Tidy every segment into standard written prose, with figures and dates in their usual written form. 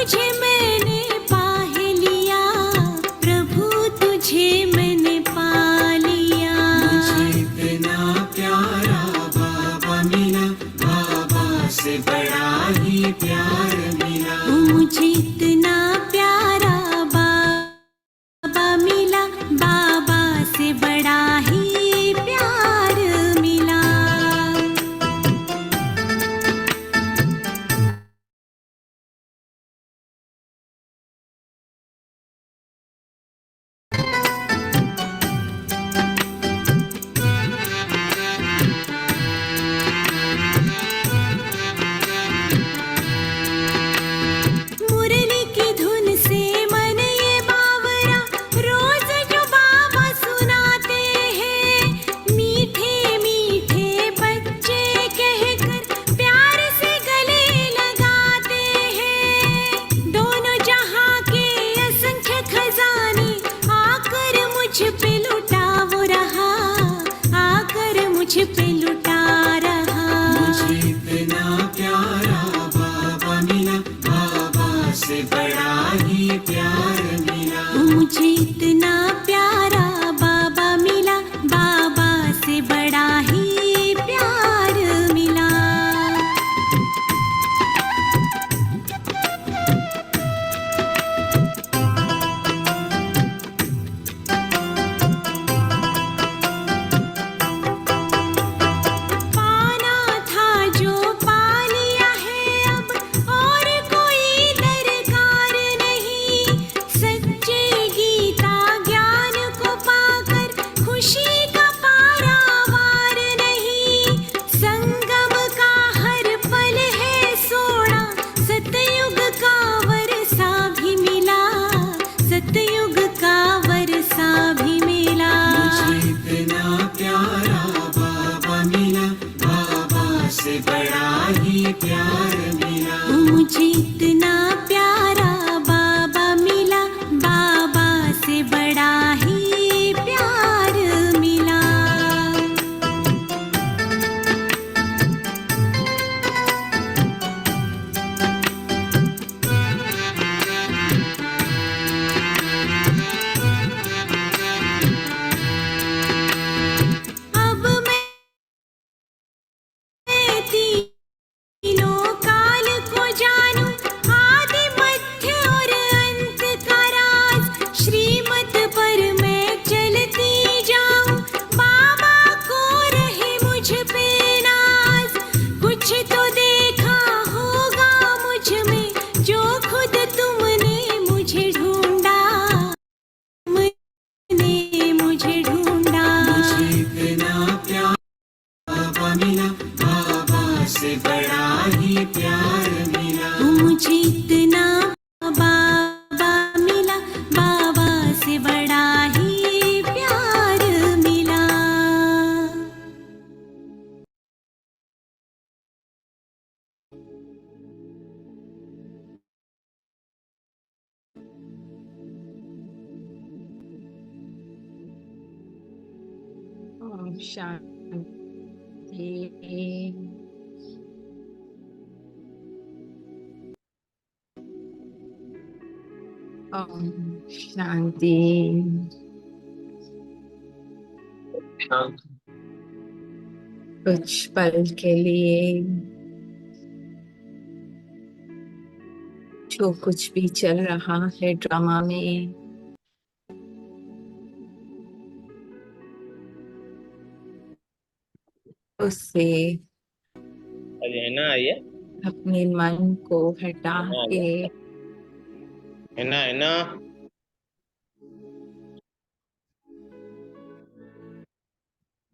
तुझे मैंने पा ही लिया, प्रभु तुझे मैंने पा लिया। मुझे इतना प्यारा बाबा मिला, बाबा से बड़ा ही प्यार मिला। मुझे इतना प्यारा बाबा मिला, बाबा से बड़ा ही प्यार मिला। मुरली की धुन से मन ये बावरा, रोज जो बाबा सुनाते हैं, मीठे मीठे बच्चे कहकर प्यार से गले लगाते हैं। दोनों जहां के असंख्य खजाने आकर मुझ पे लुटा वो रहा, आकर मुझ पे लुटा रहा। मुझे इतना प्यारा बाबा मिला, बाबा से बड़ा ही प्यार मिला। मुझे इतना प्यारा बाबा मिला, बाबा से बड़ा ही प्यार मिला। पाना था जो पा लिया है अब, और कोई दरकार नहीं। सच्चे गीता ज्ञान को पाकर खुशी का पारावार नहीं। संगम का हर पल है सोना, सतयुग का वर्षा भी मिला, सतयुग का वर्षा भी मिला। मुझे इतना प्यारा बाबा मिला, बाबा से बड़ा ही प्यार मिला। मुझे इतना प्यारा बाबा मिला, बाबा से बड़ा ही प्यार मिला। अब मैं तीनों काल को जानूं, आदि मध्य और अंत का राज। श्रीमत पर मैं चलती जाऊं, बाबा को रहे मुझ पे नाज। कुछ तो देखा होगा मुझ में, जो खुद तुमने मुझे ढूंढा, तुमने मुझे ढूंढा। मुझे इतना प्यारा बाबा मिला, बाबा से बड़ा ही प्यार मिला। मुझे इतना बाबा मिला, बाबा से बड़ा ही प्यार मिला। ओम शांति। ओम शांति। कुछ पल के लिए जो कुछ भी चल रहा है ड्रामा में, उससे अरे है ना, आइए अपने मन को हटा के है ना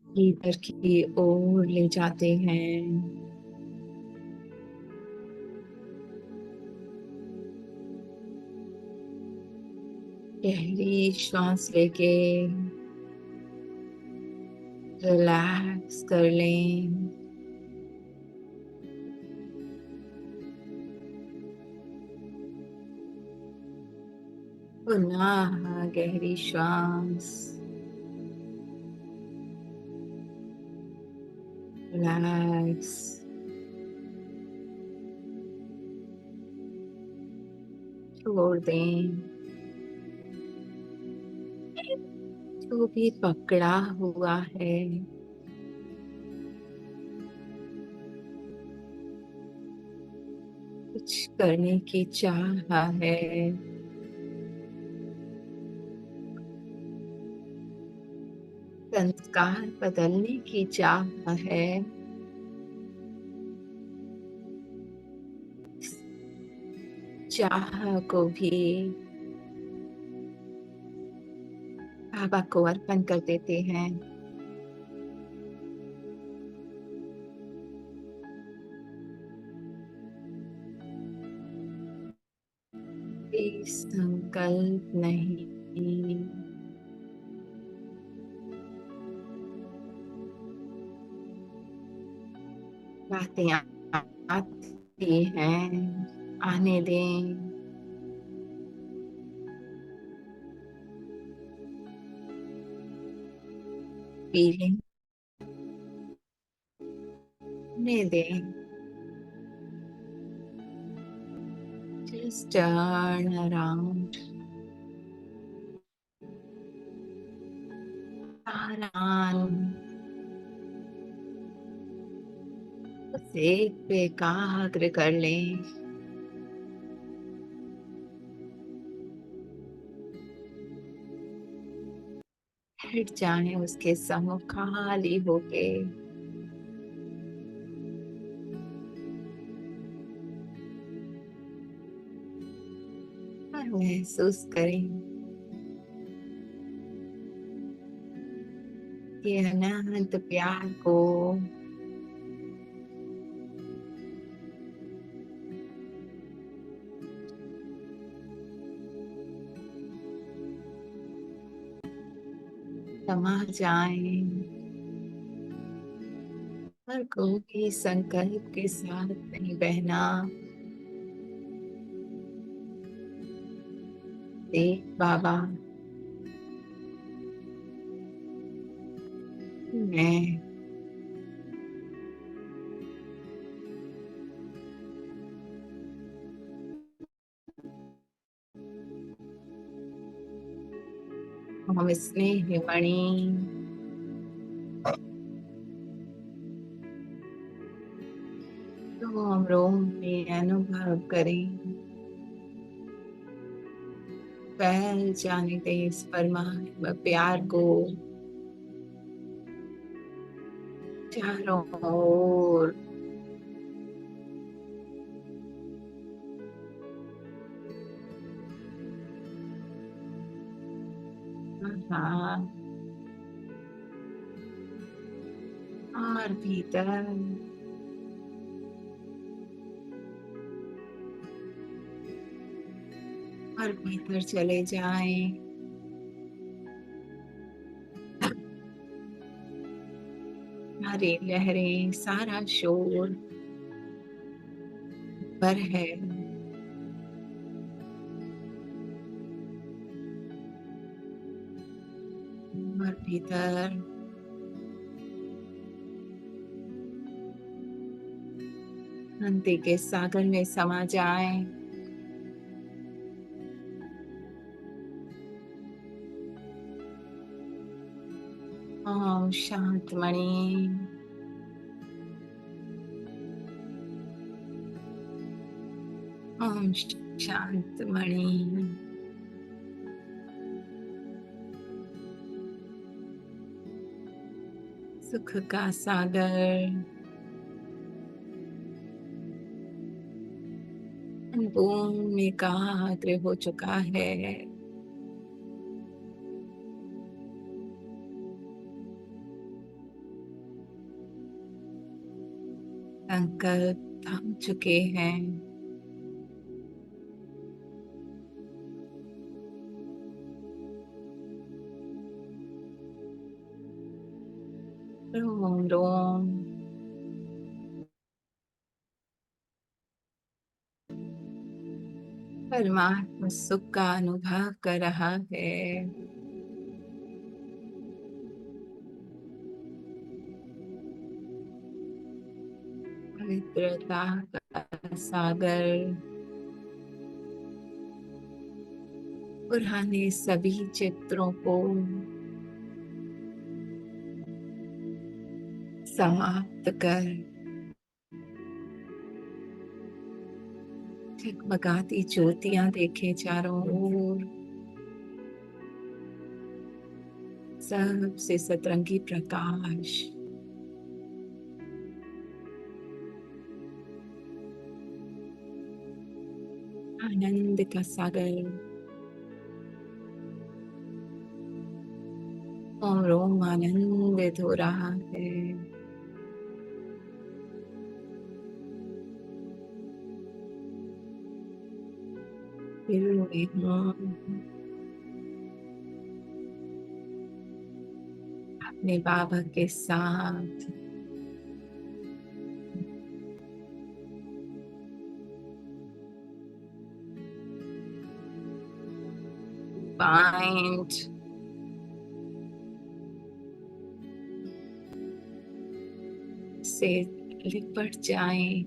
भीतर की ओर ले जाते हैं। गहरी श्वास लेके रिलैक्स कर लें। पुनः गहरी श्वास, रिलैक्स। छोड़ दें जो भी पकड़ा हुआ है। कुछ करने की चाह है, संस्कार बदलने की चाह है, चाह को भी बाबा को अर्पण कर देते हैं। कोई संकल्प नहीं, बातें आती हैं, आने दें। फीलिंग आने दें। Just turn around. आराम से एकाग्र कर लें। हट जाए उसके सम्मुख खाली होके। और महसूस करें कि अनंत प्यार को समा जाए और कोई संकल्प के साथ नहीं बहना। देख बाबा, मैं हम स्नेह मणि रोम रोम में अनुभव करें। फैल जाने दें इस परमात्मा प्यार को चारों ओर। हाँ, और भीतर और भीतर चले जाएं। सारी लहरें, सारा शोर पर है। और भीतर शांति के सागर में समा जाएं। ओम शांत मणि। ओम शांत मणि। सुख का सागर बूंद में एकाग्र हो चुका है। संकल्प थम चुके हैं। रोम रोम परमात्मा सुख का अनुभव कर रहा है। पवित्रता का सागर पुराने सभी चित्रों को समाप्त कर जगमगाती ज्योतियां देखे चारों ओर, सबसे सतरंगी प्रकाश, आनंद का सागर ओम रोम आनंदित हो रहा है। दिल में हूँ अपने बाबा के साथ, माइंड से लिपट जाएं,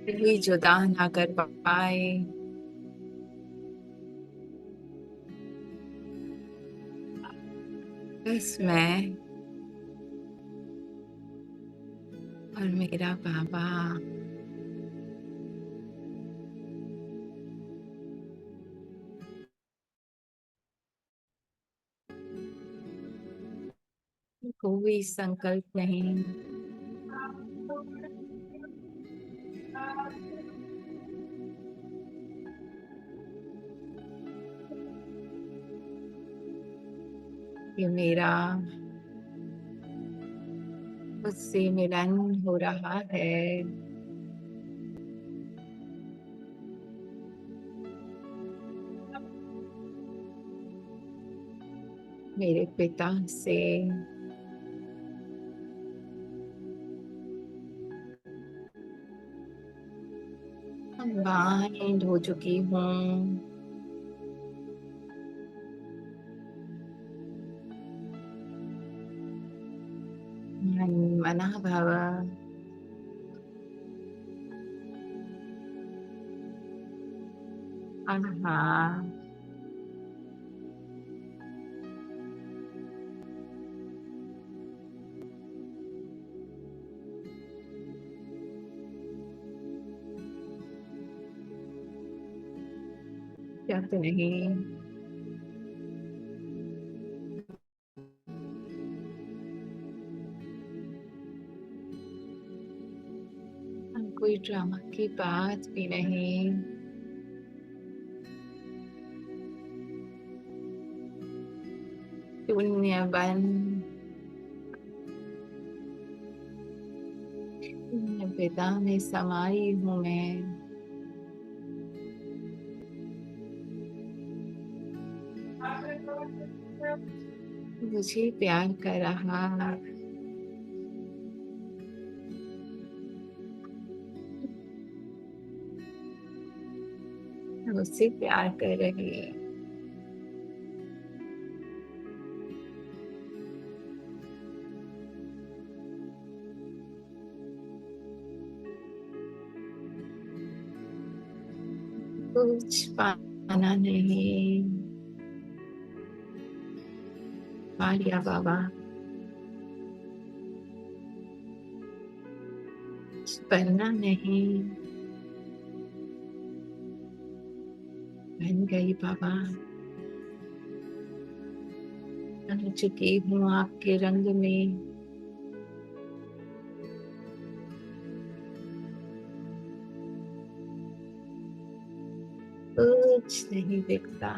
कोई जुदा ना कर पाए। बस मैं और मेरा बाबा। कोई संकल्प नहीं, कि मेरा उससे मिलन हो रहा है। मेरे पिता से कंबाइंड हो चुकी हूँ। मन मना भाव आहा, जब नहीं कोई ड्रामा की बात भी नहीं। शून्य बन शून्य पिता में समाई हूँ मैं। मुझे प्यार कर रहा, मुझसे प्यार कर रही है। कुछ पाना नहीं, पा लिया बाबा। कुछ बनना नहीं, बन गई बाबा। बन चुकी हूँ आपके रंग में। कुछ नहीं दिखता,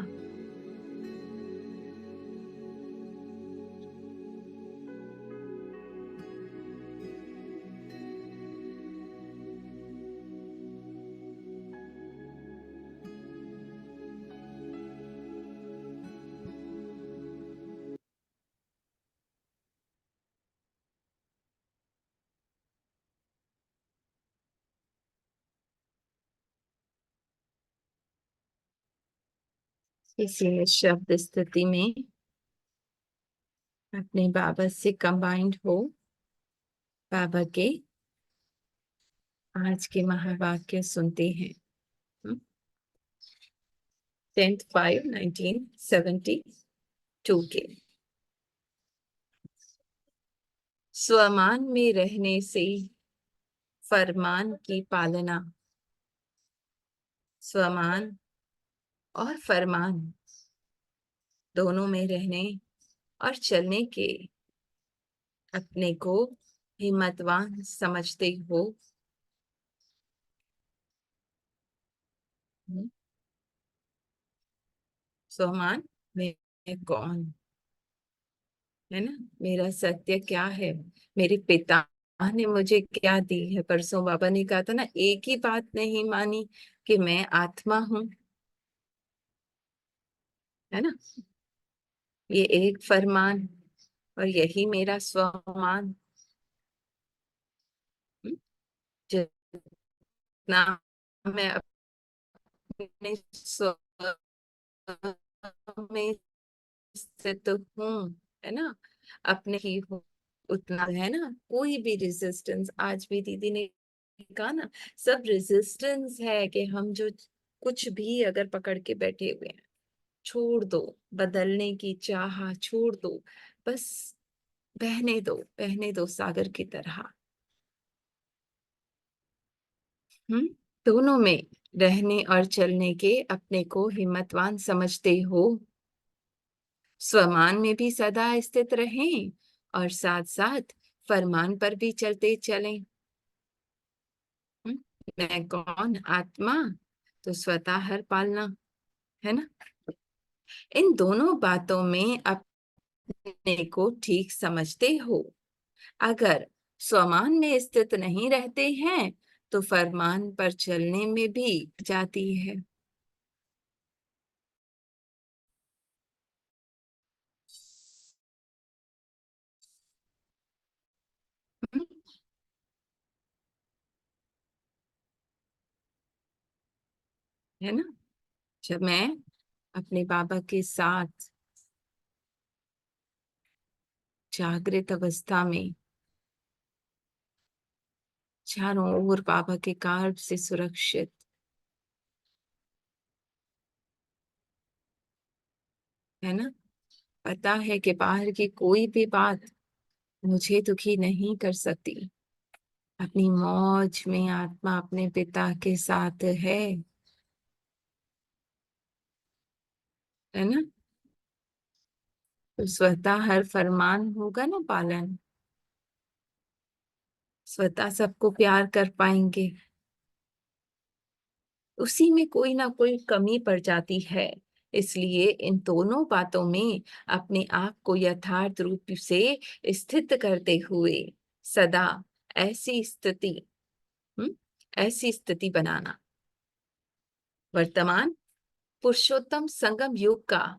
इसीलिए शब्द स्थिति में अपने बाबा से कंबाइंड हो, बाबा के आज के महावाक्य सुनते हैं। 10/5/1972 के। स्वमान में रहने से फरमान की पालना। स्वमान और फरमान दोनों में रहने और चलने के अपने को हिम्मतवान समझते हो। स्वमान मैं कौन, है ना, मेरा सत्य क्या है, मेरे पिता ने मुझे क्या दी है। परसों बाबा ने कहा था ना, एक ही बात नहीं मानी कि मैं आत्मा हूँ, है ना, ये एक फरमान और यही मेरा स्वमान। हम्म, जितना मैं अपने स्व में स्थित हूँ, है ना, अपने ही हूँ, उतना है ना। कोई भी रेजिस्टेंस, आज भी दीदी ने कहा ना, सब रेजिस्टेंस है कि हम जो कुछ भी अगर पकड़ के बैठे हुए हैं, छोड़ दो, बदलने की चाह छोड़ दो, बस बहने दो सागर की तरह। हम्म, दोनों में रहने और चलने के अपने को हिम्मतवान समझते हो। स्वमान में भी सदा स्थित रहें और साथ साथ फरमान पर भी चलते चलें। हम्म, मैं कौन, आत्मा, तो स्वतः हर पालना, है ना। इन दोनों बातों में अपने को ठीक समझते हो। अगर स्वमान में स्थित नहीं रहते हैं तो फरमान पर चलने में भी जाती है। हम्म, है ना। जब मैं अपने बाबा के साथ जागृत अवस्था में चारों ओर बाबा के कार्ड से सुरक्षित, है ना, पता है कि बाहर की कोई भी बात मुझे दुखी नहीं कर सकती। अपनी मौज में आत्मा अपने पिता के साथ है ना, तो स्वतः हर फरमान होगा ना पालन, स्वतः सबको प्यार कर पाएंगे। उसी में कोई ना कोई कमी पड़ जाती है। इसलिए इन दोनों बातों में अपने आप को यथार्थ रूप से स्थित करते हुए सदा ऐसी स्थिति, हम्म, ऐसी स्थिति बनाना। वर्तमान पुरुषोत्तम संगम युग का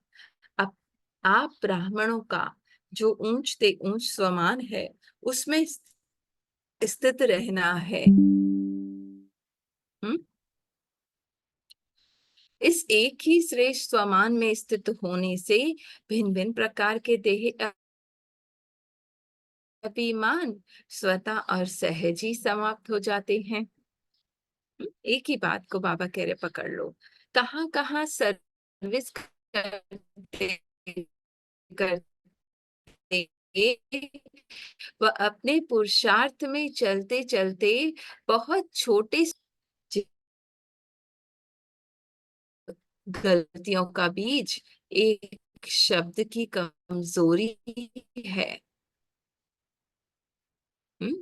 अप, आप ब्राह्मणों का जो ऊंच ते ऊंच स्वमान है, उसमें स्थित रहना है। हम्म, इस एक ही श्रेष्ठ स्वमान में स्थित होने से भिन्न भिन्न प्रकार के देह अभिमान स्वतः और सहज ही समाप्त हो जाते हैं। एक ही बात को बाबा कह रहे, पकड़ लो। कहाँ कहाँ सर्विस करते करते वह अपने पुरुषार्थ में चलते चलते बहुत छोटे गलतियों का बीज एक शब्द की कमजोरी है।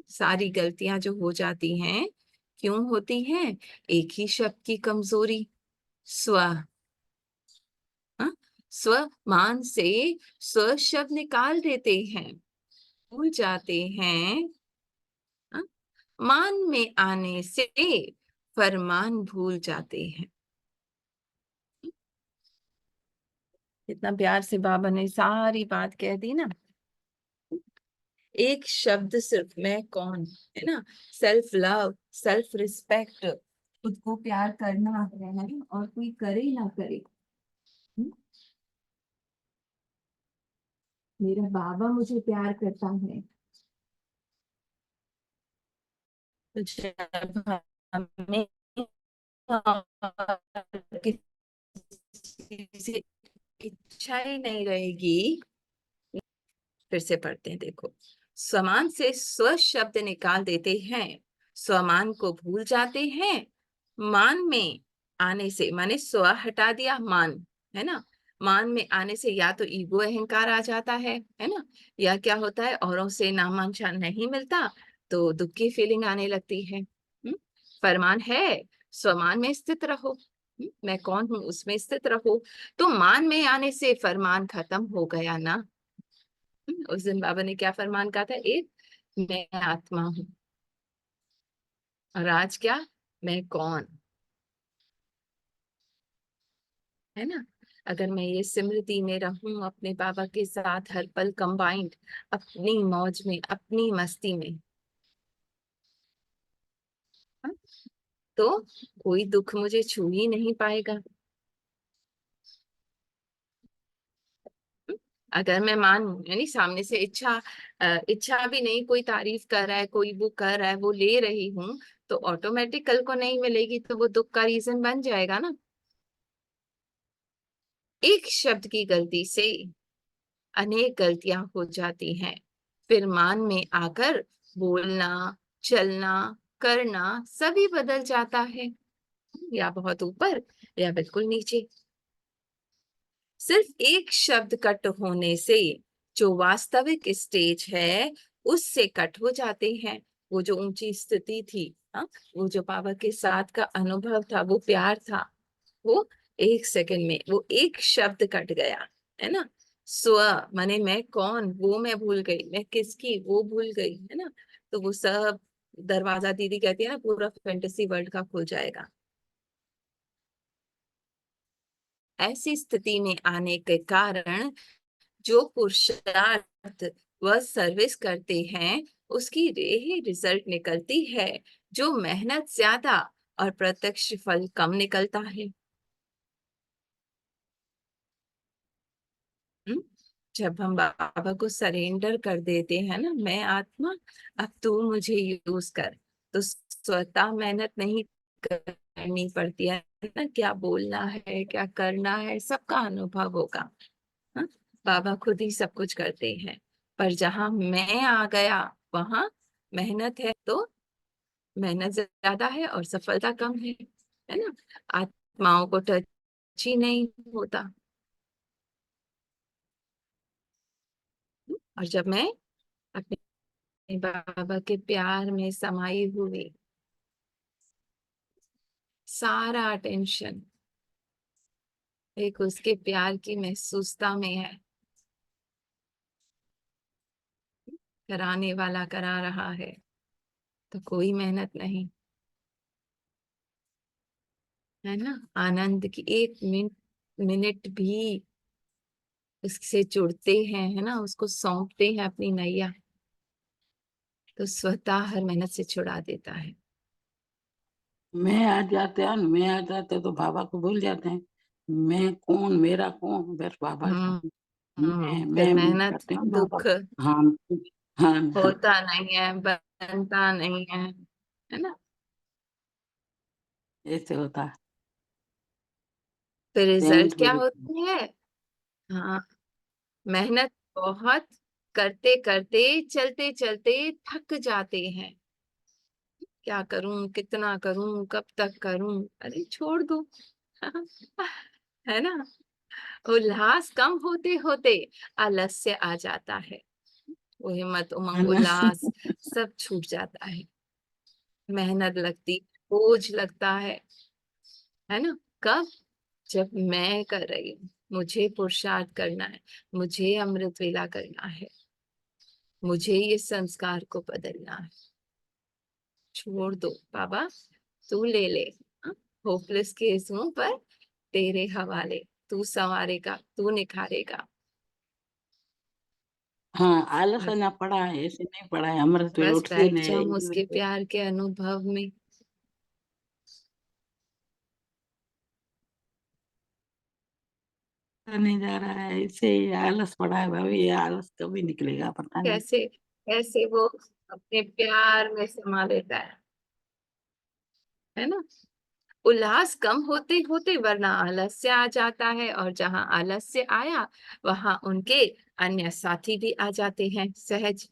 सारी गलतियां जो हो जाती हैं क्यों होती हैं? एक ही शब्द की कमजोरी, स्व, हाँ? स्व मान से स्व शब्द निकाल देते हैं, भूल जाते हैं। हाँ? मान में आने से फरमान भूल जाते हैं। इतना प्यार से बाबा ने सारी बात कह दी ना। एक शब्द सिर्फ, मैं कौन, है ना, सेल्फ लव, सेल्फ रिस्पेक्ट, खुद को प्यार करना है ना, और कोई करे ना करे। हम्म, मेरा बाबा मुझे प्यार करता है। तो जब हमें किसी इच्छा ही नहीं रहेगी। फिर से पढ़ते हैं, देखो। स्वमान से स्व शब्द निकाल देते हैं, स्वमान को भूल जाते हैं। मान में आने से, माने स्व हटा दिया, मान, है ना। मान में आने से या तो ईगो अहंकार आ जाता है ना, या क्या होता है, औरों से नामांकन नहीं मिलता तो दुख की फीलिंग आने लगती है। फरमान है स्वमान में स्थित रहो। मैं कौन हूं उसमें स्थित रहो। तो मान में आने से फरमान खत्म हो गया ना। उस दिन बाबा ने क्या फरमान कहा था, एक मैं आत्मा हूं, और आज क्या, मैं कौन, है ना। अगर मैं ये स्मृति में रहूं अपने बाबा के साथ हर पल कंबाइंड, अपनी मौज में, अपनी मस्ती में, हाँ, तो कोई दुख मुझे छू ही नहीं पाएगा। अगर मैं मान, यानी सामने से इच्छा भी नहीं, कोई तारीफ कर रहा है, कोई वो कर रहा है, वो ले रही हूँ, तो ऑटोमेटिक कल को नहीं मिलेगी तो वो दुख का रीजन बन जाएगा ना। एक शब्द की गलती से अनेक गलतियां हो जाती हैं। फिर मान में आकर बोलना, चलना, करना सभी बदल जाता है, या बहुत ऊपर या बिल्कुल नीचे। सिर्फ एक शब्द कट होने से जो वास्तविक स्टेज है उससे कट हो जाते हैं। वो जो ऊंची स्थिति थी, हाँ, वो जो बाबा के साथ का अनुभव था, वो प्यार था, वो एक सेकंड में, वो एक शब्द कट गया, है ना। स्व माने मैं कौन, वो मैं भूल गई, मैं किसकी वो भूल गई, है ना। तो वो सब दरवाजा, दीदी कहती है ना, पूरा फैंटेसी वर्ल्ड का खुल जाएगा। ऐसी स्थिति में आने के कारण जो पुरुषार्थ व सर्विस करते हैं उसकी ही रिजल्ट निकलती है। जो मेहनत ज्यादा और प्रत्यक्ष फल कम निकलता है। हम्म? जब हम बाबा को सरेंडर कर देते हैं ना, मैं आत्मा, अब तू मुझे यूज कर, तो स्वतः मेहनत नहीं करनी पड़ती है ना। क्या बोलना है, क्या करना है, सबका अनुभव होगा। हाँ? बाबा खुद ही सब कुछ करते हैं। पर जहां मैं आ गया वहां मेहनत है तो मेहनत ज्यादा है और सफलता कम है ना। आत्माओं को टच ही नहीं होता। और जब मैं अपने बाबा के प्यार में समाई हुई, सारा अटेंशन एक उसके प्यार की महसूसता में है। कराने वाला करा रहा है तो कोई मेहनत नहीं, है ना। आनंद की एक मिनट भी उससे जुड़ते हैं, है ना, उसको सौंपते हैं अपनी नैया, तो स्वतः हर मेहनत से छुड़ा देता है। मैं आ जाते तो बाबा को भूल जाते हैं। मैं कौन, मेरा कौन, बस बाबा का। हम्म फिर मैं मेहनत करते हैं बाबा। दुख हाँ हाँ हाँ, होता नहीं है, बनता नहीं है ना। ऐसे होता है। फिर रिजल्ट सेंट क्या मेरे। होती है। हाँ, मेहनत बहुत करते करते, चलते चलते थक जाते हैं। क्या करूं, कितना करूं, कब तक करूं, अरे छोड़ दो। है ना। उल्लास कम होते होते आलस्य आ जाता है। वो हिम्मत, है उमंग, ना। उल्लास सब छूट जाता है। मेहनत लगती, बोझ लगता है ना। कब, जब मैं कर रही हूँ, मुझे पुरुषार्थ करना है, मुझे अमृत वेला करना है, मुझे ये संस्कार को बदलना है। छोड़ दो बाबा, तू ले ले। होपलेस केस हूं पर तेरे हवाले, तू संवारेगा, तू निखारेगा। हाँ, आलस और ना पड़ा है, ऐसे नहीं पड़ा है, अमृत वेल बस उठते बैठ नहीं जाऊं उसके प्यार के अनुभव में। नहीं जा रहा है, इससे ये आलस पड़ा है भाभी। ये आलस कभी निकलेगा पता नहीं। कैसे कैसे वो अपने प्यार में समा लेता है ना। उल्लास कम होते होते वरना आलस्य आ जाता है, और जहां आलस्य आया वहां उनके अन्य साथी भी आ जाते हैं सहज।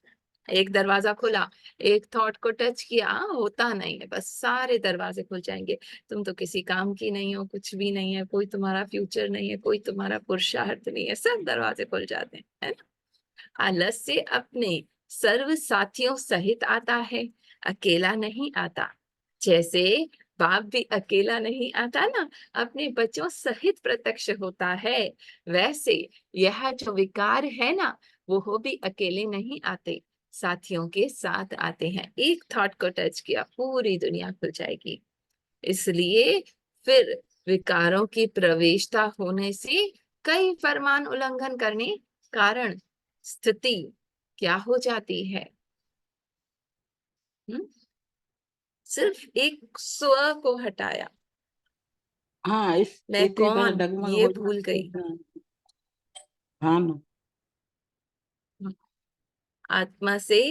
एक दरवाजा खुला, एक थॉट को टच किया, होता नहीं है, बस सारे दरवाजे खुल जाएंगे। तुम तो किसी काम की नहीं हो, कुछ भी नहीं है, कोई तुम्हारा फ्यूचर नहीं है, कोई तुम्हारा पुरुषार्थ नहीं है, सब दरवाजे खुल जाते हैं, है ना। आलस्य अपने सर्व साथियों सहित आता है, अकेला नहीं आता। जैसे बाप भी अकेला नहीं आता ना, अपने बच्चों सहित प्रत्यक्ष होता है, वैसे यह जो विकार है ना, वो भी अकेले नहीं आते, साथियों के साथ आते हैं। एक थॉट को टच किया, पूरी दुनिया खुल जाएगी। इसलिए फिर विकारों की प्रवेशता होने से कई फरमान उल्लंघन करने कारण स्थिति क्या हो जाती है। हम्म? सिर्फ एक स्व को हटाया, हाँ, इस मैं स्थिति पर कौन डगमग ये हो भूल जाती गई। है। हाँ ना। आत्मा से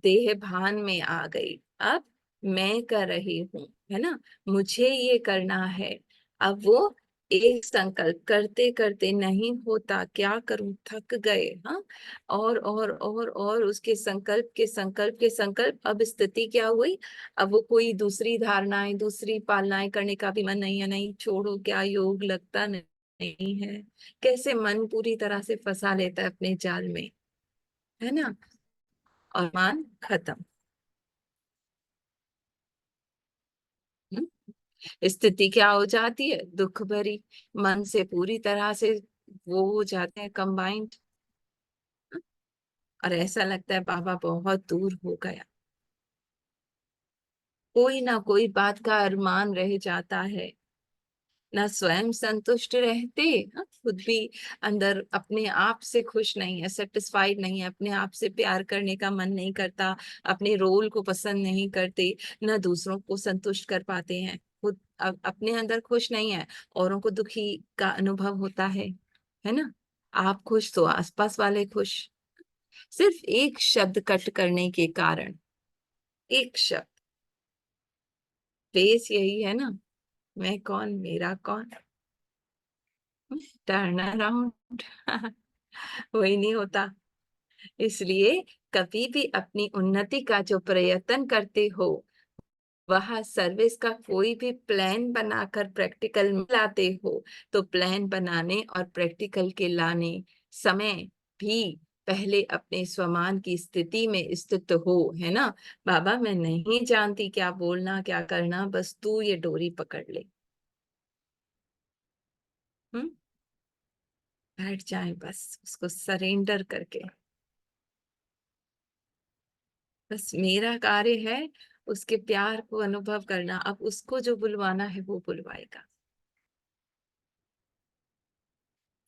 देह भान में आ गई, अब मैं कर रही हूँ, है ना, मुझे ये करना है। अब वो एक संकल्प करते करते नहीं होता, क्या करूं, थक गए। हाँ, और उसके संकल्प के संकल्प के संकल्प, अब स्थिति क्या हुई, अब वो कोई दूसरी धारणाएं, दूसरी पालनाएं करने का भी मन नहीं है, नहीं छोड़ो, क्या योग लगता नहीं है। कैसे मन पूरी तरह से फंसा लेता है अपने जाल में, है ना, और मान खत्म। स्थिति क्या हो जाती है, दुख भरी, मन से पूरी तरह से वो हो जाते हैं कंबाइंड, और ऐसा लगता है बाबा बहुत दूर हो गया, कोई ना कोई बात का अरमान रह जाता है, ना स्वयं संतुष्ट रहते, हाँ, खुद भी अंदर अपने आप से खुश नहीं है, सेटिस्फाइड नहीं है, अपने आप से प्यार करने का मन नहीं करता, अपने रोल को पसंद नहीं करते, ना दूसरों को संतुष्ट कर पाते हैं, खुद अपने अंदर खुश नहीं है, औरों को दुखी का अनुभव होता है ना। आप खुश तो आसपास वाले खुश, सिर्फ एक शब्द कट करने के कारण, एक शब्द, बेस यही है ना, मैं कौन, मेरा कौन, टर्न अराउंड वही नहीं होता। इसलिए कभी भी अपनी उन्नति का जो प्रयत्न करते हो, वह सर्विस का कोई भी प्लान बनाकर प्रैक्टिकल में लाते हो, तो प्लान बनाने और प्रैक्टिकल के लाने समय भी पहले अपने स्वमान की स्थिति में स्थित हो, है ना। बाबा मैं नहीं जानती क्या बोलना क्या करना, बस तू ये डोरी पकड़ ले, हम्म, बैठ जाए बस उसको सरेंडर करके, बस मेरा कार्य है उसके प्यार को अनुभव करना, अब उसको जो बुलवाना है वो बुलवाएगा।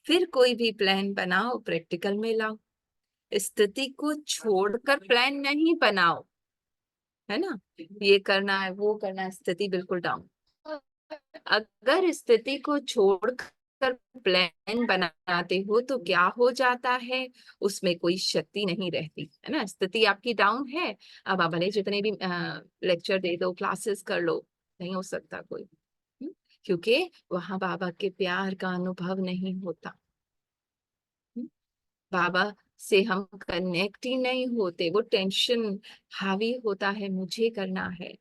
फिर कोई भी प्लान बनाओ, प्रैक्टिकल में लाओ, स्थिति को छोड़कर प्लान नहीं बनाओ, है ना। ये करना है वो करना है, स्थिति बिल्कुल डाउन। अगर स्थिति को छोड़कर प्लान बनाते हो तो क्या हो जाता है, उसमें कोई शक्ति नहीं रहती, है ना। स्थिति आपकी डाउन है, अब आप भले जितने भी लेक्चर दे दो, क्लासेस कर लो, नहीं हो सकता कोई, क्योंकि वहां बाबा के प्यार का अनुभव नहीं होता। बाबा से हम कनेक्ट ही नहीं होते, वो टेंशन हावी होता है, मुझे करना है।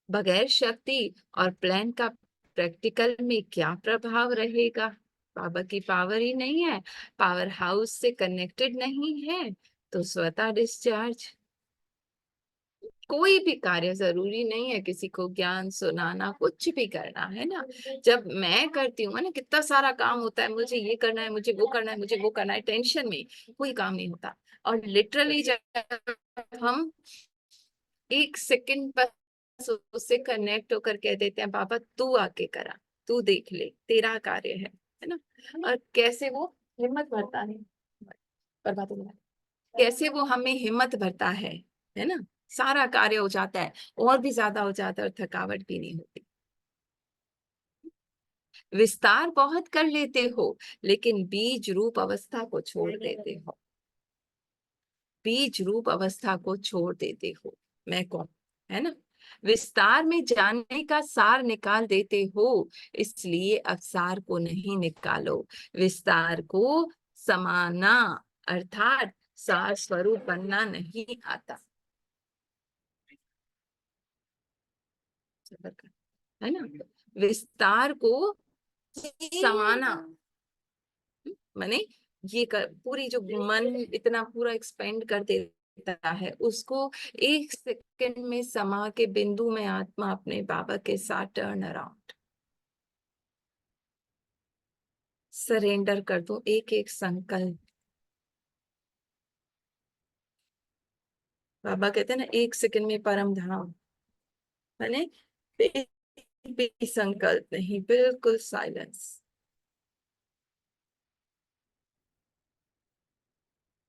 बगैर शक्ति और प्लान का प्रैक्टिकल में क्या प्रभाव रहेगा, बाबा की पावर ही नहीं है, पावर हाउस से कनेक्टेड नहीं है, तो स्वतः डिस्चार्ज। कोई भी कार्य जरूरी नहीं है किसी को ज्ञान सुनाना, कुछ भी करना, है ना। जब मैं करती हूँ ना, कितना सारा काम होता है, मुझे ये करना है, मुझे वो करना है, मुझे वो करना है, टेंशन में कोई काम नहीं होता। और लिटरली जब हम एक सेकंड बस उससे कनेक्ट होकर कह देते हैं, बाबा तू आके करा, तू देख ले, तेरा कार्य है ना। और कैसे वो हिम्मत भरता है, बर्बाद हो गया, कैसे वो हमें हिम्मत भरता है ना। सारा कार्य हो जाता है, और भी ज्यादा हो जाता है, और थकावट भी नहीं होती। विस्तार बहुत कर लेते हो, लेकिन बीज रूप अवस्था को छोड़ देते हो, बीज रूप अवस्था को छोड़ देते हो, मैं कौन, है ना। विस्तार में जानने का सार निकाल देते हो, इसलिए अवसार को नहीं निकालो। विस्तार को समाना अर्थात सार स्वरूप बनना नहीं आता, है ना। विस्तार को समाना माने ये पूरी जो मन इतना पूरा एक्सपेंड कर देता है, उसको एक सेकंड में समा के बिंदु में आत्मा अपने बाबा के साथ टर्न अराउंड, सरेंडर कर दो एक एक संकल्प। बाबा कहते हैं ना, एक सेकंड में परम धाम, माने एक भी संकल्प नहीं, बिल्कुल साइलेंस।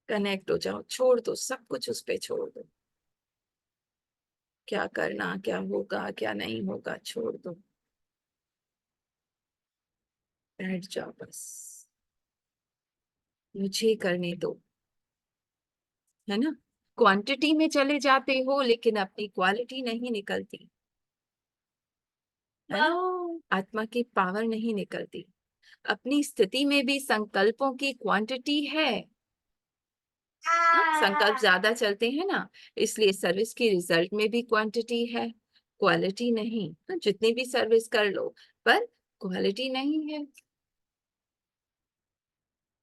कनेक्ट हो जाओ, छोड़ दो सब कुछ, उस पे छोड़ दो, क्या करना, क्या होगा, क्या नहीं होगा, छोड़ दो, बैठ जाओ, बस मुझे करने दो, है ना। क्वांटिटी में चले जाते हो लेकिन अपनी क्वालिटी नहीं निकलती, है ना। आत्मा की पावर नहीं निकलती। अपनी स्थिति में भी संकल्पों की क्वांटिटी है, संकल्प ज्यादा चलते हैं ना, इसलिए सर्विस की रिजल्ट में भी क्वांटिटी है, क्वालिटी नहीं। जितनी भी सर्विस कर लो पर क्वालिटी नहीं है।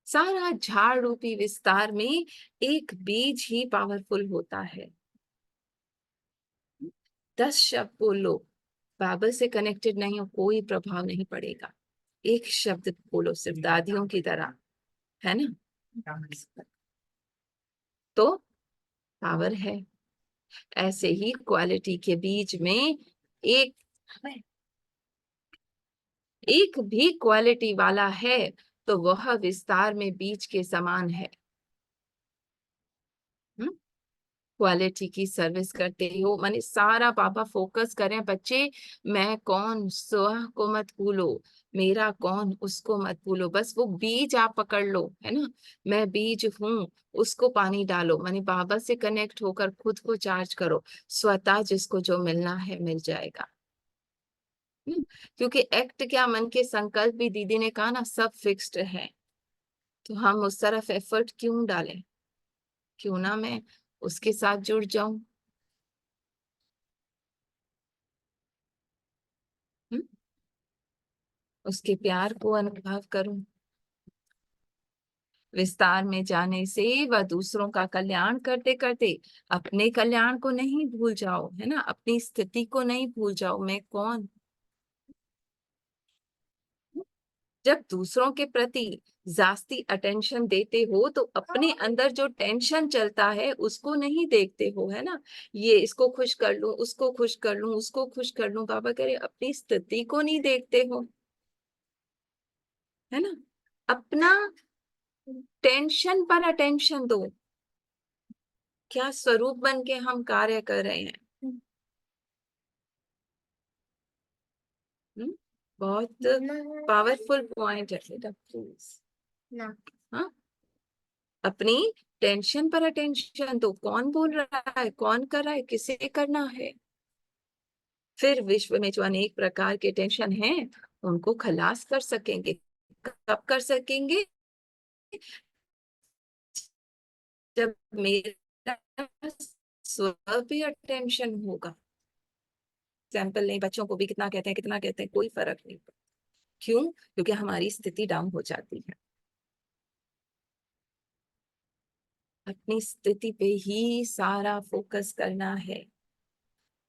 सारा झाड़ रूपी विस्तार में एक बीज ही पावरफुल होता है। 10 शब्द बोलो, बाबा से कनेक्टेड नहीं हो, कोई प्रभाव नहीं पड़ेगा। एक शब्द बोलो सिर्फ दादियों की तरह, है ना, तो पावर है। ऐसे ही क्वालिटी के बीज में एक एक भी क्वालिटी वाला है तो वह विस्तार में बीज के समान है। क्वालिटी की सर्विस करते हो, माने सारा बाबा फोकस करें बच्चे, मैं कौन स्व को मत भूलो, मेरा कौन उसको मत भूलो, बस वो बीज आप पकड़ लो, है ना। मैं बीज हूँ, उसको पानी डालो, माने बाबा से कनेक्ट होकर खुद को चार्ज करो, स्वतः जिसको जो मिलना है मिल जाएगा। क्योंकि एक्ट क्या, मन के संकल्प भी दीदी ने कहा ना, सब फिक्स्ड है, तो हम उस तरफ एफर्ट क्यों डालें, क्यों ना मैं उसके साथ जुड़ जाऊं। उसके प्यार को अनुभव करूं। विस्तार में जाने से वह दूसरों का कल्याण करते करते अपने कल्याण को नहीं भूल जाओ, है ना, अपनी स्थिति को नहीं भूल जाओ, मैं कौन। जब दूसरों के प्रति जास्ती अटेंशन देते हो तो अपने अंदर जो टेंशन चलता है उसको नहीं देखते हो, है ना। ये इसको खुश कर लूं, उसको खुश कर लूं, उसको खुश कर लूं, बाबा कह रहे अपनी स्थिति को नहीं देखते हो, है ना। अपना टेंशन पर अटेंशन दो, क्या स्वरूप बन के हम कार्य कर रहे हैं। बहुत पावरफुल पॉइंट है बेटा, प्लीज। हाँ, अपनी टेंशन पर अटेंशन दो, कौन बोल रहा है, कौन कर रहा है, किसे करना है। फिर विश्व में जो अनेक प्रकार के टेंशन हैं उनको खलास कर सकेंगे। कब कर सकेंगे, जब मेरा स्व भी अटेंशन होगा। एग्जाम्पल नहीं, बच्चों को भी कितना कहते हैं, कितना कहते हैं, कोई फर्क नहीं। क्यों, क्योंकि हमारी स्थिति डाउन हो जाती है। अपनी स्थिति पे ही सारा फोकस करना है,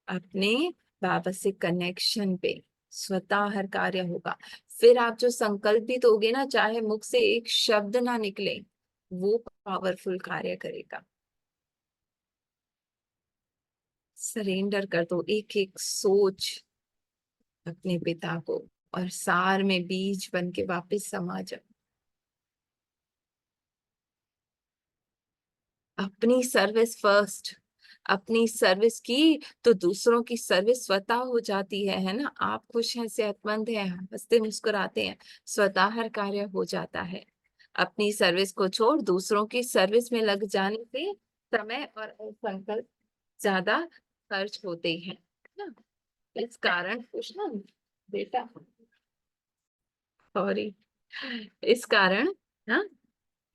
अपने बाबा से कनेक्शन पे, स्वतः हर कार्य होगा। फिर आप जो संकल्प भी दोगे ना, चाहे मुख से एक शब्द ना निकले, वो पावरफुल कार्य करेगा। सरेंडर कर दो एक एक सोच अपने पिता को, और सार में बीज बन के वापस समा जाओ। अपनी सर्विस फर्स्ट, अपनी सर्विस की तो दूसरों की सर्विस स्वतः हो जाती है ना। आप खुश हैं, सेहतमंद हैं, हंसते मुस्कुराते हैं, स्वतः हर कार्य हो जाता है। अपनी सर्विस को छोड़ दूसरों की सर्विस में लग जाने से समय और संकल्प ज्यादा खर्च होते हैं। ना, इस कारण पूछना बेटा, सॉरी, इस कारण, हाँ,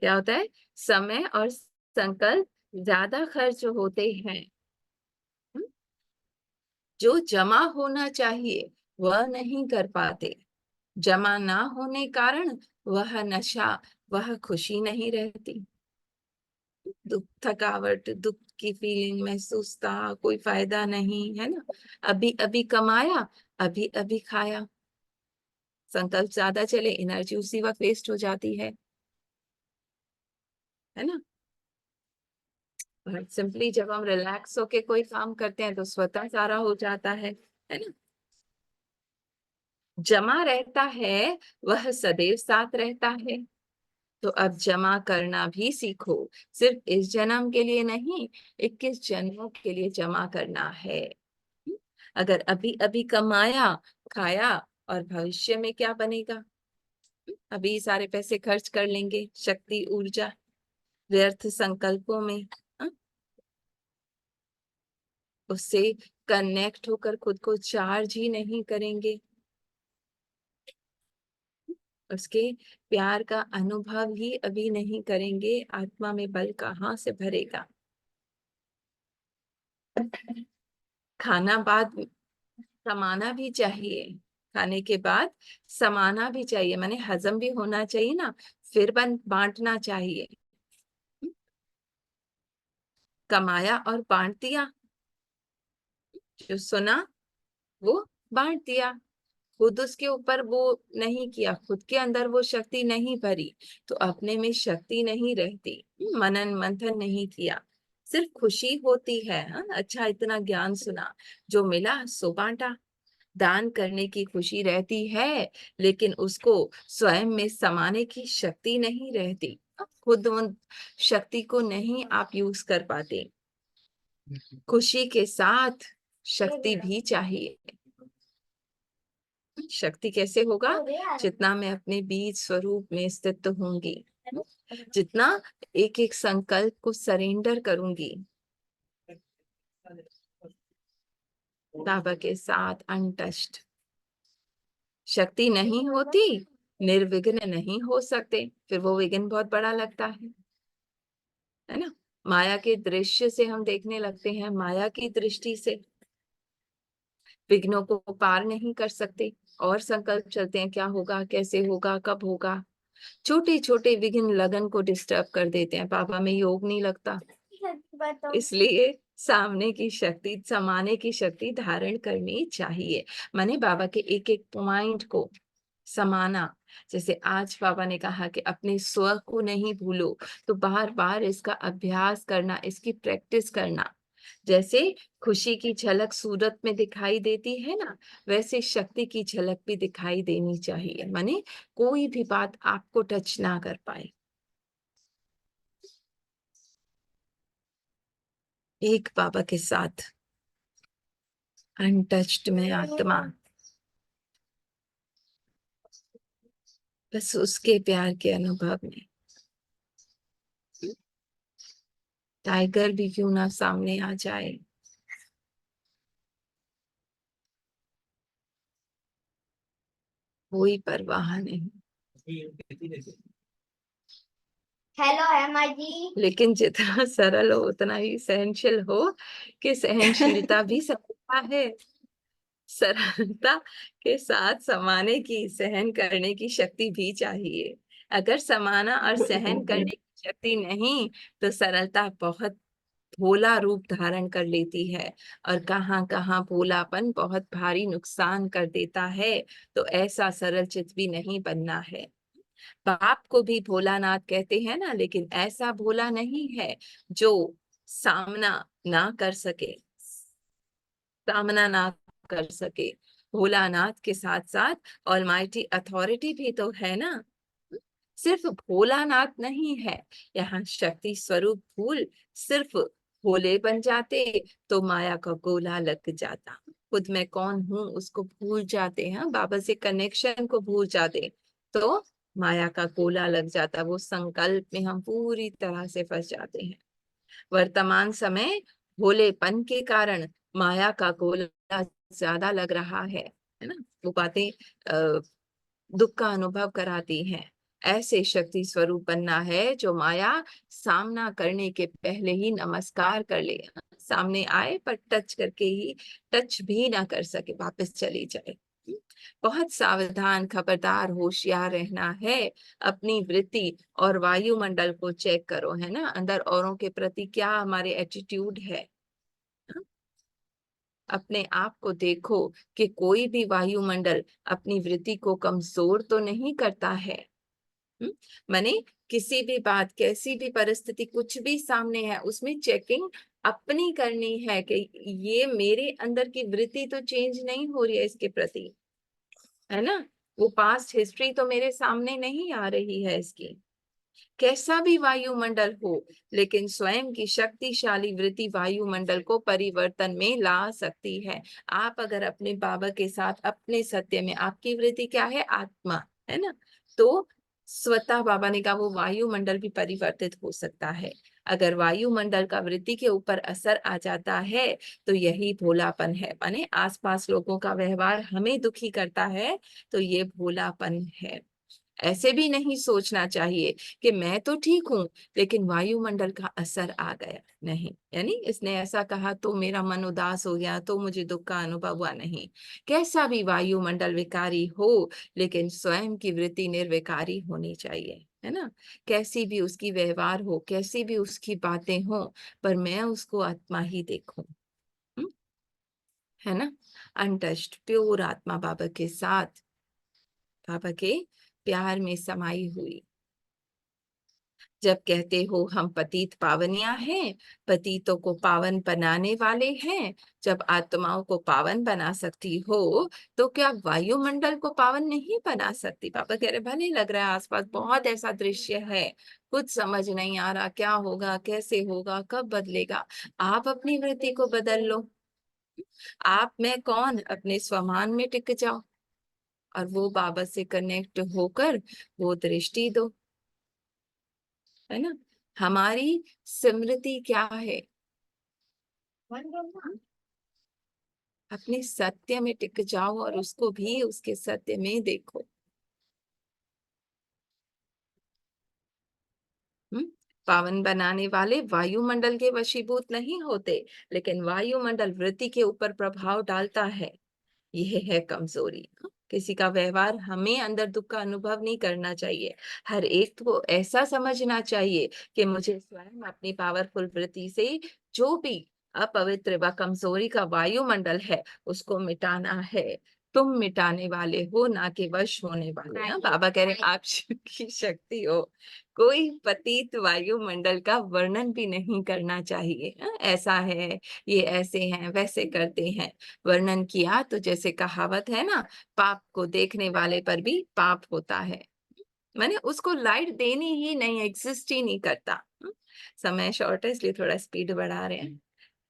क्या होता है, समय और संकल्प ज्यादा खर्च होते हैं। हम्म, जो जमा होना चाहिए वह नहीं कर पाते, जमा ना होने कारण वह नशा, वह खुशी नहीं रहती। दुख, थकावट, दुख की फीलिंग महसूस था, कोई फायदा नहीं है ना। अभी अभी कमाया, अभी अभी खाया, संकल्प ज्यादा चले, एनर्जी उसी वक्त वेस्ट हो जाती है ना। सिंपली जब हम रिलैक्स होके कोई काम करते हैं तो स्वतः सारा हो जाता है ना। जमा रहता है वह सदैव साथ रहता है। तो अब जमा करना भी सीखो, सिर्फ इस जन्म के लिए नहीं, 21 जन्मों के लिए जमा करना है। अगर अभी अभी कमाया, खाया, और भविष्य में क्या बनेगा? अभी सारे पैसे खर्च कर लेंगे, शक्ति ऊर्जा व्यर्थ संकल्पों में, हाँ? उससे कनेक्ट होकर खुद को चार्ज ही नहीं करेंगे, उसके प्यार का अनुभव ही अभी नहीं करेंगे, आत्मा में बल कहाँ से भरेगा? खाना बाद समाना भी चाहिए, खाने के बाद समाना भी चाहिए, माने हजम भी होना चाहिए ना, फिर बांटना चाहिए। कमाया और बांट दिया, जो सुना वो बांट दिया, खुद उसके ऊपर वो नहीं किया, खुद के अंदर वो शक्ति नहीं भरी, तो अपने में शक्ति नहीं रहती, मनन मंथन नहीं किया, सिर्फ खुशी होती है। हाँ? अच्छा, इतना ज्ञान सुना, जो मिला सो बांटा, दान करने की खुशी रहती है, लेकिन उसको स्वयं में समाने की शक्ति नहीं रहती, खुद उन शक्ति को नहीं आप यूज कर पाते। खुशी के साथ शक्ति भी चाहिए। शक्ति कैसे होगा? जितना मैं अपने बीज स्वरूप में स्थित होंगी, जितना एक एक संकल्प को सरेंडर करूंगी बाबा के साथ अनटच्ड, शक्ति नहीं होती, निर्विघ्न नहीं हो सकते, फिर वो विघ्न बहुत बड़ा लगता है ना। माया के दृश्य से हम देखने लगते हैं, माया की दृष्टि से विघ्नों को पार नहीं कर सकते, और संकल्प चलते हैं, क्या होगा, कैसे होगा, कब होगा। छोटे छोटे विघ्न लगन को डिस्टर्ब कर देते हैं, बाबा में योग नहीं लगता, इसलिए सामने की शक्ति, समाने की शक्ति धारण करनी चाहिए, माने बाबा के एक एक पॉइंट को समाना। जैसे आज बाबा ने कहा कि अपने स्व को नहीं भूलो, तो बार बार इसका अभ्यास करना, इसकी प्रैक्टिस करना। जैसे खुशी की झलक सूरत में दिखाई देती है ना, वैसे शक्ति की झलक भी दिखाई देनी चाहिए, माने कोई भी बात आपको टच ना कर पाए। एक बाबा के साथ अनटच्ड में आत्मा, बस उसके प्यार के अनुभव में टाइगर भी क्यों ना सामने आ जाए, कोई परवाह नहीं। हेलो हेमा जी। लेकिन जितना सरल हो उतना ही सहनशील हो, कि सहनशीलता भी सकता है, सरलता के साथ समाने की, सहन करने की शक्ति भी चाहिए। अगर समाना और सहन करने की शक्ति नहीं, तो सरलता बहुत भोला रूप धारण कर लेती है, और कहाँ कहाँ भोलापन बहुत भारी नुकसान कर देता है। तो ऐसा सरल चित्त भी नहीं बनना है। बाप को भी भोलानाथ कहते हैं ना, लेकिन ऐसा भोला नहीं है जो सामना ना कर सके, सामना ना कर सके। भोलानाथ के साथ साथ ऑलमाइटी अथॉरिटी भी तो है ना, सिर्फ भोलानाथ नहीं है, यहाँ शक्ति स्वरूप भूल सिर्फ भोले बन जाते, तो माया का गोला लग जाता, खुद मैं कौन हूँ उसको भूल जाते हैं, बाबा से कनेक्शन को भूल जाते, तो माया का गोला लग जाता, वो संकल्प में हम पूरी तरह से फंस जाते हैं। वर्तमान समय भोलेपन के कारण माया का गोला ज्यादा लग रहा है ना, वो बातें दुख का अनुभव कराती हैं। ऐसे शक्ति स्वरूप बनना है जो माया सामना करने के पहले ही नमस्कार कर ले, सामने आए पर टच करके ही, टच भी ना कर सके, वापस चली जाए। बहुत सावधान, खबरदार, होशियार रहना है। अपनी वृत्ति और वायुमंडल को चेक करो, है ना, अंदर औरों के प्रति क्या हमारे एटीट्यूड है। अपने आप को देखो कि कोई भी वायुमंडल अपनी वृत्ति को कमजोर तो नहीं करता है। माने किसी भी बात, कैसी भी परिस्थिति, कुछ भी सामने है, उसमें चेकिंग अपनी करनी है कि ये मेरे अंदर की वृत्ति तो चेंज नहीं हो रही है इसके प्रति, है ना, वो पास्ट हिस्ट्री तो मेरे सामने नहीं आ रही है इसकी। कैसा भी वायुमंडल हो, लेकिन स्वयं की शक्तिशाली वृत्ति वायुमंडल को परिवर्तन में ला सकती है। आप अगर अपने बाबा के साथ अपने सत्य में, आपकी वृत्ति क्या है, आत्मा, है ना, तो स्वतः बाबा ने कहा वो वायुमंडल भी परिवर्तित हो सकता है। अगर वायुमंडल का वृत्ति के ऊपर असर आ जाता है तो यही भोलापन है। माने आसपास लोगों का व्यवहार हमें दुखी करता है तो ये भोलापन है। ऐसे भी नहीं सोचना चाहिए कि मैं तो ठीक हूं लेकिन वायुमंडल का असर आ गया, नहीं, यानी इसने ऐसा कहा तो मेरा मन उदास हो गया तो मुझे दुख का अनुभव हुआ, नहीं। कैसा भी वायुमंडल विकारी हो लेकिन स्वयं की वृत्ति निर्विकारी होनी चाहिए, है ना। कैसी भी उसकी व्यवहार हो, कैसी भी उसकी बातें हो, पर मैं उसको आत्मा ही देखूं, हम्म, है ना। अनटच्ड प्योर आत्मा बाबा के साथ, बाबा के प्यार में समाई हुई। जब कहते हो हम पतित पावनियां हैं, पतितों को पावन बनाने वाले हैं, जब आत्माओं को पावन बना सकती हो तो क्या वायुमंडल को पावन नहीं बना सकती। पापा कह रहे भले लग रहा है आसपास बहुत ऐसा दृश्य है, कुछ समझ नहीं आ रहा, क्या होगा, कैसे होगा, कब बदलेगा, आप अपनी वृत्ति को बदल लो। आप में कौन, अपने स्वमान में टिक जाओ और वो बाबा से कनेक्ट होकर वो दृष्टि दो, है ना। हमारी स्मृति क्या है, अपने सत्य में टिक जाओ और उसको भी उसके सत्य में देखो। पावन बनाने वाले वायुमंडल के वशीभूत नहीं होते, लेकिन वायुमंडल वृत्ति के ऊपर प्रभाव डालता है, यह है कमजोरी। किसी का व्यवहार हमें अंदर दुख का अनुभव नहीं करना चाहिए। हर एक को ऐसा समझना चाहिए कि मुझे स्वयं अपनी पावरफुल वृत्ति से जो भी अपवित्र व कमजोरी का वायुमंडल है उसको मिटाना है। तुम मिटाने वाले हो, ना कि वश होने वाले। हाँ, बाबा कह रहे हैं आप की शक्ति हो। कोई पतित वायुमंडल का वर्णन भी नहीं करना चाहिए। हाँ, ऐसा है, ये ऐसे हैं, वैसे करते हैं। वर्णन किया तो जैसे कहावत है ना, पाप को देखने वाले पर भी पाप होता है। मैंने उसको लाइट देनी ही नहीं, एग्जिस्ट ही नहीं करता। समय शॉर्ट है इसलिए थोड़ा स्पीड बढ़ा रहे हैं।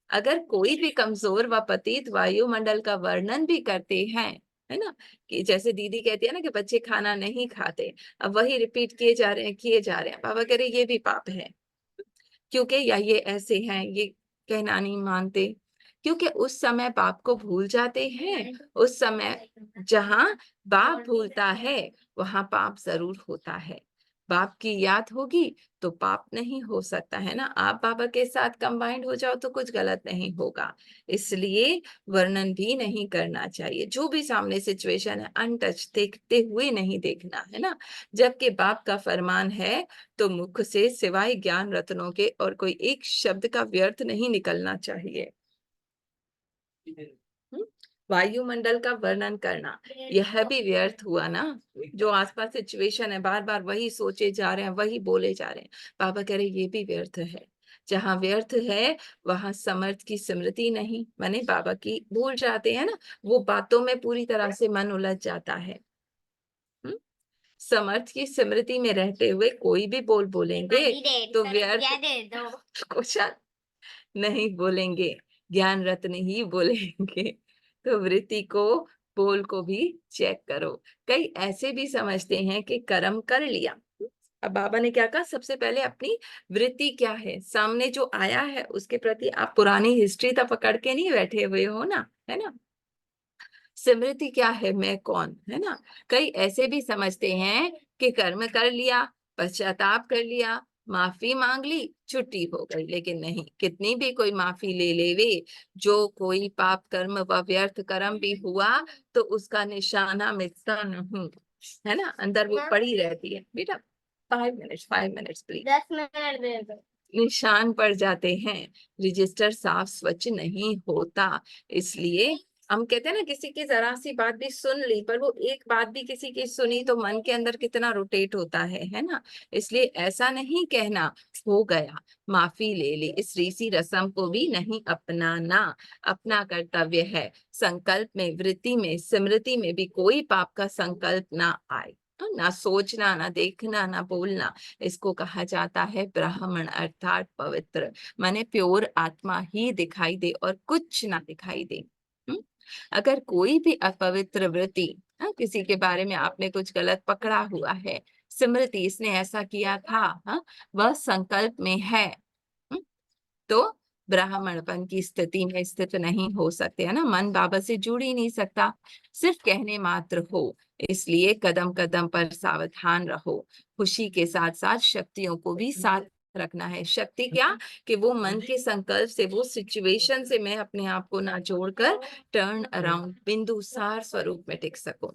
अगर कोई भी कमजोर व पतित वायुमंडल का वर्णन भी करते हैं, है ना, कि जैसे दीदी कहती है ना कि बच्चे खाना नहीं खाते, अब वही रिपीट किए जा रहे हैं, किए जा रहे हैं, बाबा कह रहे ये भी पाप है। क्योंकि या ये ऐसे हैं, ये कहना नहीं मानते, क्योंकि उस समय बाप को भूल जाते हैं। उस समय जहां बाप भूलता है वहां पाप जरूर होता है। बाप की याद होगी तो पाप नहीं हो सकता, है ना। आप बाबा के साथ कंबाइंड हो जाओ तो कुछ गलत नहीं होगा, इसलिए वर्णन भी नहीं करना चाहिए। जो भी सामने सिचुएशन है अनटच देखते हुए नहीं देखना, है ना। जबकि बाप का फरमान है तो मुख से सिवाय ज्ञान रत्नों के और कोई एक शब्द का व्यर्थ नहीं निकलना चाहिए। हम्म? वायुमंडल का वर्णन करना यह भी व्यर्थ हुआ ना। जो आसपास सिचुएशन है बार बार वही सोचे जा रहे हैं, वही बोले जा रहे हैं, बाबा कह रहे ये भी व्यर्थ है। जहां व्यर्थ है वहां समर्थ की स्मृति नहीं, माने बाबा की भूल जाते हैं ना, वो बातों में पूरी तरह से मन उलझ जाता है। हम्म? समर्थ की स्मृति में रहते हुए कोई भी बोलेंगे तो व्यर्थ कुछ नहीं बोलेंगे, ज्ञान रत्न ही बोलेंगे। तो वृत्ति को, बोल को भी चेक करो। कई ऐसे भी समझते हैं कि कर्म कर लिया। अब बाबा ने क्या कहा, सबसे पहले अपनी वृत्ति क्या है, सामने जो आया है उसके प्रति आप पुरानी हिस्ट्री तो पकड़ के नहीं बैठे हुए हो ना, है ना। स्मृति क्या है, मैं कौन, है ना। कई ऐसे भी समझते हैं कि कर्म कर लिया, पश्चाताप कर लिया, माफी मांग ली, छुट्टी हो गई, लेकिन नहीं, कितनी भी कोई माफी ले लेवे, जो कोई पाप कर्म व व्यर्थ कर्म भी हुआ तो उसका निशाना मिटता नहीं, है ना, अंदर वो पड़ी रहती है। बेटा 5 मिनट्स प्लीज। 10 मिनट दे दो। निशान पड़ जाते हैं, रजिस्टर साफ स्वच्छ नहीं होता। इसलिए हम कहते हैं ना, किसी की जरा सी बात भी सुन ली, पर वो एक बात भी किसी की सुनी तो मन के अंदर कितना रोटेट होता है ना। इसलिए ऐसा नहीं कहना हो गया, माफी ले ली, इस रीसी रस्म को भी नहीं अपनाना। अपना कर्तव्य है संकल्प में, वृत्ति में, स्मृति में भी कोई पाप का संकल्प ना आए, ना सोचना, ना देखना, ना बोलना। इसको कहा जाता है ब्राह्मण, अर्थात पवित्र, माने प्योर आत्मा ही दिखाई दे और कुछ ना दिखाई दे। हम्म? अगर कोई भी अपवित्र वृत्ति, किसी के बारे में आपने कुछ गलत पकड़ा हुआ है, स्मृति इसने ऐसा किया था, वह संकल्प में है, हम्म, तो ब्राह्मणपन की स्थिति में स्थित नहीं हो सकते, है ना। मन बाबा से जुड़ ही नहीं सकता, सिर्फ कहने मात्र हो। इसलिए कदम कदम पर सावधान रहो, खुशी के साथ साथ शक्तियों को भी साथ रखना है। शक्ति क्या, कि वो मन के संकल्प से, वो सिचुएशन से मैं अपने आप को ना जोड़कर टर्न अराउंड, बिंदु सार स्वरूप में टिक सकूं।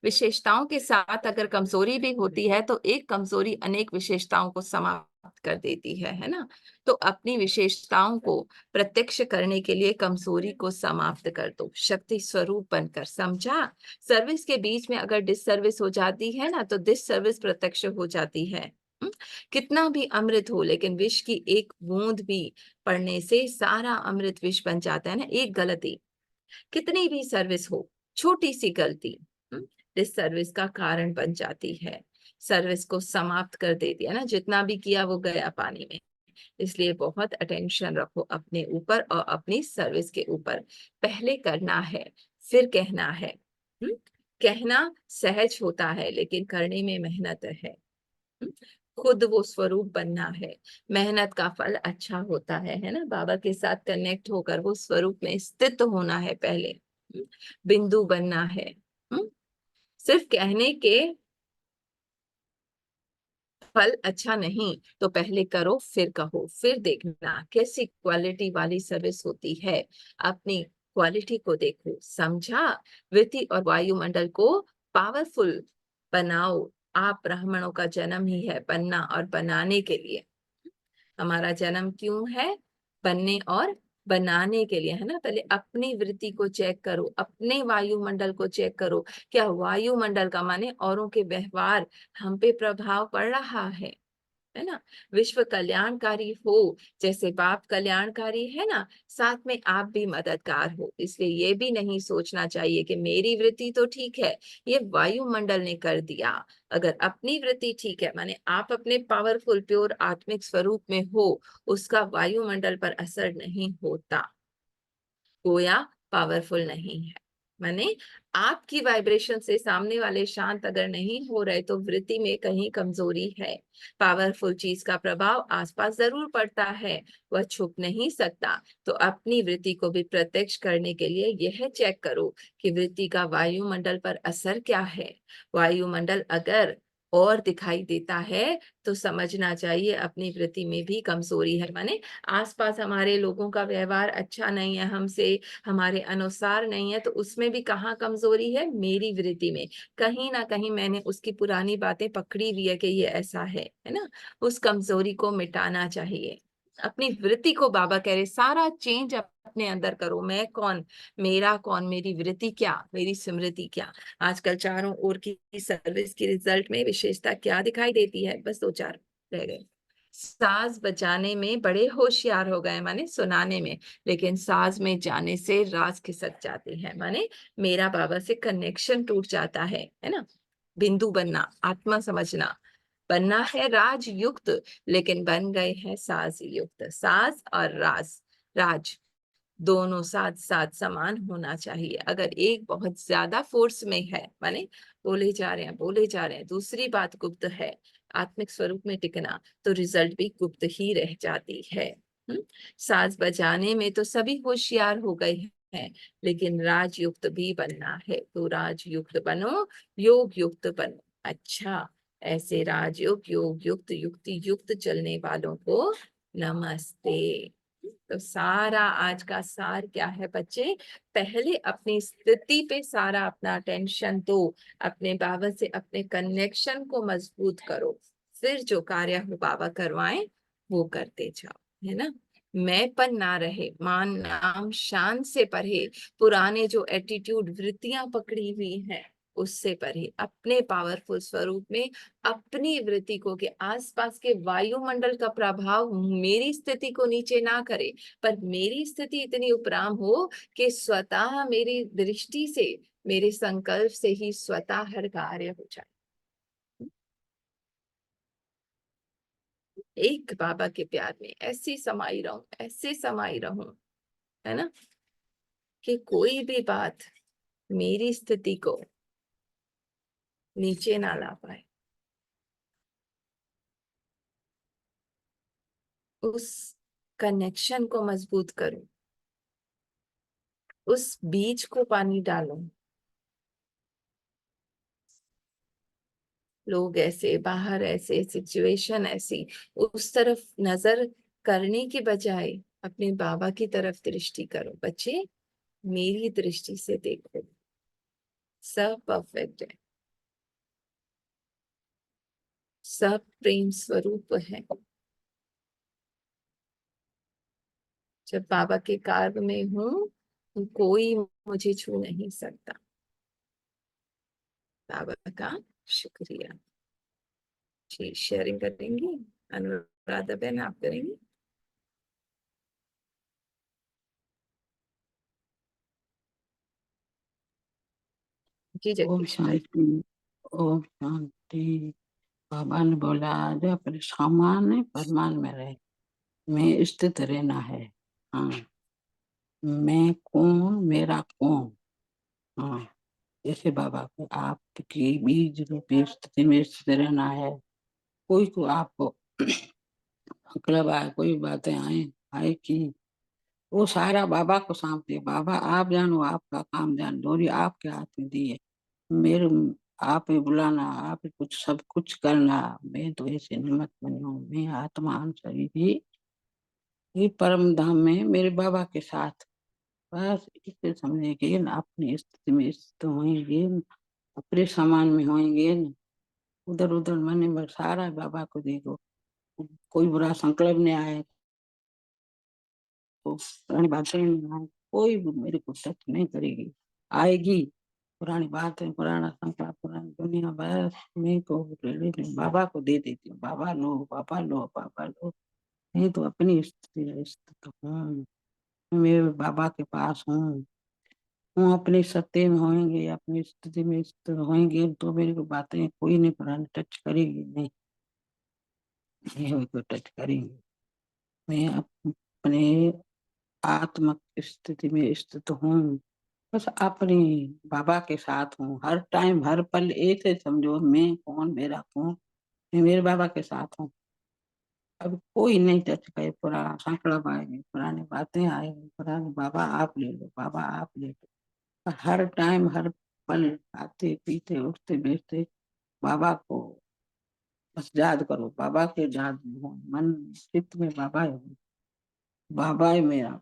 विशेषताओं के साथ अगर कमजोरी भी होती है तो एक कमजोरी अनेक विशेषताओं को समाप्त कर देती है ना। तो अपनी विशेषताओं को प्रत्यक्ष करने के लिए कमजोरी को समाप्त कर दो, शक्ति स्वरूप बनकर, समझा। सर्विस के बीच में अगर डिससर्विस हो जाती है ना, तो डिससर्विस प्रत्यक्ष हो जाती है। कितना भी अमृत हो, लेकिन विष की एक बूंद भी पड़ने से सारा अमृत विष बन जाता है ना। एक गलती, कितनी भी सर्विस हो, छोटी सी गलती डिससर्विस का कारण बन जाती है, सर्विस को समाप्त कर देती है ना। जितना भी किया वो गया पानी में। इसलिए बहुत अटेंशन रखो अपने ऊपर और अपनी सर्विस के ऊपर। पहले करना है, फिर कहना है। कहना सहज होता है, लेकिन करने में मेहनत है। हम्म? खुद वो स्वरूप बनना है, मेहनत का फल अच्छा होता है ना। बाबा के साथ कनेक्ट होकर वो स्वरूप में स्थित होना है पहले, बिंदु बनना है। सिर्फ कहने के फल अच्छा नहीं, तो पहले करो फिर कहो, फिर देखना कैसी क्वालिटी वाली सर्विस होती है। अपनी क्वालिटी को देखो, समझा। वृत्ति और वायुमंडल को पावरफुल बनाओ। आप ब्राह्मणों का जन्म ही है बनना और बनाने के लिए। हमारा जन्म क्यों है, बनने और बनाने के लिए, है ना। पहले अपनी वृत्ति को चेक करो, अपने वायुमंडल को चेक करो। क्या वायुमंडल का माने औरों के व्यवहार हम पे प्रभाव पड़ रहा है ना। विश्व कल्याणकारी हो, जैसे बाप कल्याणकारी है ना, साथ में आप भी मददगार हो। इसलिए ये भी नहीं सोचना चाहिए कि मेरी वृत्ति तो ठीक है, ये वायुमंडल ने कर दिया। अगर अपनी वृत्ति ठीक है, माने आप अपने पावरफुल प्योर आत्मिक स्वरूप में हो, उसका वायुमंडल पर असर नहीं होता। गोया पावरफुल नहीं है, माने आपकी वाइब्रेशन से सामने वाले शांत अगर नहीं हो रहे तो वृत्ति में कहीं कमजोरी है। पावरफुल चीज का प्रभाव आसपास जरूर पड़ता है, वह छुप नहीं सकता। तो अपनी वृत्ति को भी प्रत्यक्ष करने के लिए यह चेक करो कि वृत्ति का वायुमंडल पर असर क्या है। वायुमंडल अगर और दिखाई देता है तो समझना चाहिए अपनी वृत्ति में भी कमजोरी है। माने आसपास हमारे लोगों का व्यवहार अच्छा नहीं है, हमसे हमारे अनुसार नहीं है, तो उसमें भी कहाँ कमजोरी है, मेरी वृत्ति में। कहीं ना कहीं मैंने उसकी पुरानी बातें पकड़ी हुई है कि ये ऐसा है ना। उस कमजोरी को मिटाना चाहिए। अपनी वृत्ति को बाबा कह रहे सारा चेंज अपने अंदर करो। मैं कौन, मेरा कौन, मेरी वृत्ति क्या, मेरी स्मृति क्या। आजकल चारों ओर की सर्विस की रिजल्ट में विशेषता क्या दिखाई देती है, बस 2-4 रह गए। साज बजाने में बड़े होशियार हो गए, माने सुनाने में, लेकिन साज में जाने से राज खिसक जाते हैं, माने मेरा बाबा से कनेक्शन टूट जाता है ना। बिंदु बनना, आत्मा समझना, बनना है राजयुक्त, लेकिन बन गए हैं साज युक्त। साज और राज दोनों साथ साथ समान होना चाहिए। अगर एक बहुत ज्यादा फोर्स में है, माने बोले जा रहे हैं बोले जा रहे हैं, दूसरी बात गुप्त है, आत्मिक स्वरूप में टिकना, तो रिजल्ट भी गुप्त ही रह जाती है। साज बजाने में तो सभी होशियार हो गए हैं, है, लेकिन राजयुक्त भी बनना है, तो राजयुक्त बनो, योग युक्त बनो। अच्छा, ऐसे राजयोग, योग युक्त, युक्ति युक्त चलने वालों को नमस्ते। तो सारा आज का सार क्या है बच्चे? पहले अपनी स्थिति पे सारा अपना अटेंशन दो, अपने बाबा से अपने कनेक्शन को मजबूत करो, फिर जो कार्य हो बाबा करवाएं वो करते जाओ, है ना। मैंपन ना रहे, मान नाम शान से परे, पुराने जो एटीट्यूड वृत्तियां पकड़ी हुई हैं उससे परे, अपने पावरफुल स्वरूप में अपनी वृत्ति को, के आसपास के वायुमंडल का प्रभाव मेरी स्थिति को नीचे ना करे, पर मेरी स्थिति इतनी उपराम हो कि स्वतः मेरी दृष्टि से, मेरे संकल्प से ही स्वतः हर कार्य हो जाए। एक बाबा के प्यार में ऐसी समाई रहूं, ऐसे समाई रहूं, है ना, कि कोई भी बात मेरी स्थिति को नीचे ना ला पाए। उस कनेक्शन को मजबूत करूं, उस बीज को पानी डालूं। लोग ऐसे, बाहर ऐसे, सिचुएशन ऐसी, उस तरफ नजर करने के बजाय अपने बाबा की तरफ दृष्टि करो। बच्चे, मेरी दृष्टि से देखो, सब परफेक्ट है, सब प्रेम स्वरूप है। जब बाबा के कार्य में हूं तो कोई मुझे छू नहीं सकता। बाबा का शुक्रिया। जी, शेयरिंग करेंगी अनुराधा बहन, आप करेंगी? जी ओम जगदीश भाई। शांति। ओम शांति। बाबा ने बोला आज अपने सामान्य फरमान में रहे, मैं स्थित रहना है। हाँ, मैं कौन, मेरा कौन। हाँ, जैसे बाबा को आपकी बीज रूपी स्थिति में स्थित रहना है। कोई को आपको मतलब आए, कोई बातें आए आए कि वो सारा बाबा को सौंप दिए। बाबा आप जानो, आपका काम जान, डोरी आपके हाथ में दी है। मेरे आप ही बुलाना, आप ही कुछ सब कुछ करना। मैं तो ऐसे निमित्त बनी हूँ। मैं आत्मा शरीर ही ये परम धाम में मेरे बाबा के साथ, बस इसे समझेंगे न, अपनी स्थिति में स्थित होंगे न, अपने समान में होंगे न, उधर उधर मन में सारा बाबा को देखो। कोई बुरा संकल्प नहीं आए, तो पुरानी बातें नहीं आए, कोई भी मेरे को टच नहीं करेगी। आएगी पुरानी बातें, पुराना संकल्प, पुरानी दुनिया, बस मैं को बाबा को दे देती हूँ। बाबा लो, बाबा लो, बाबा लो। मैं तो अपनी स्थिति में स्थित हूँ, मैं बाबा के पास हूँ। वो अपने सत्य में होंगे, अपनी स्थिति में स्थित होंगे, तो मेरी को बातें कोई नहीं पुरानी टच करेगी नहीं, ये को टच करेंगे। मैं अपने आत्मक स्थिति में स्थित हूँ, बस अपने बाबा के साथ हूँ। हर टाइम हर पल ऐसे समझो, मैं कौन, मेरा कौन, मैं मेरे बाबा के साथ हूँ। अब कोई नहीं टच करे, पुराना संकल्प आएगी, पुरानी बातें आएगी, पुराने बाबा आप ले लो, बाबा आप ले लो। हर टाइम हर पल खाते पीते उठते बैठते बाबा को बस याद करो। बाबा के याद हो, मन चित्त में बाबा है, बाबा है मेरा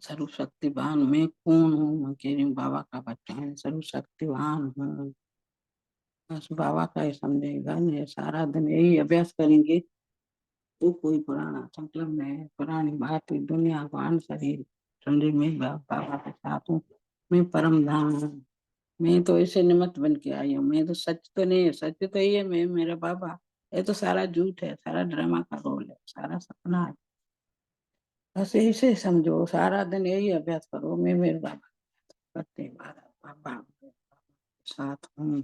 सर्वशक्तिवान। मैं कौन हूँ? मैं कह रही हूँ बाबा का बच्चा है, सर्वशक्तिवान हूँ। बस बाबा का ही समझेगा, नहीं सारा दिन यही अभ्यास करेंगे तो कोई पुराना संकल्प नहीं, पुरानी बात दुनिया को आन शरीर समझे। मैं बाबा के साथ हूँ, मैं परम धाम हूँ। मैं तो ऐसे निमित्त बन के आई हूँ, मैं तो सच तो नहीं है, सच तो ये मैं मेरा बाबा। ये तो सारा झूठ है, सारा ड्रामा का रोल है, सारा सपना है। बस ऐसे समझो, सारा दिन यही अभ्यास करो, मैं मेरे बाबा करते बाबा के साथ हूँ,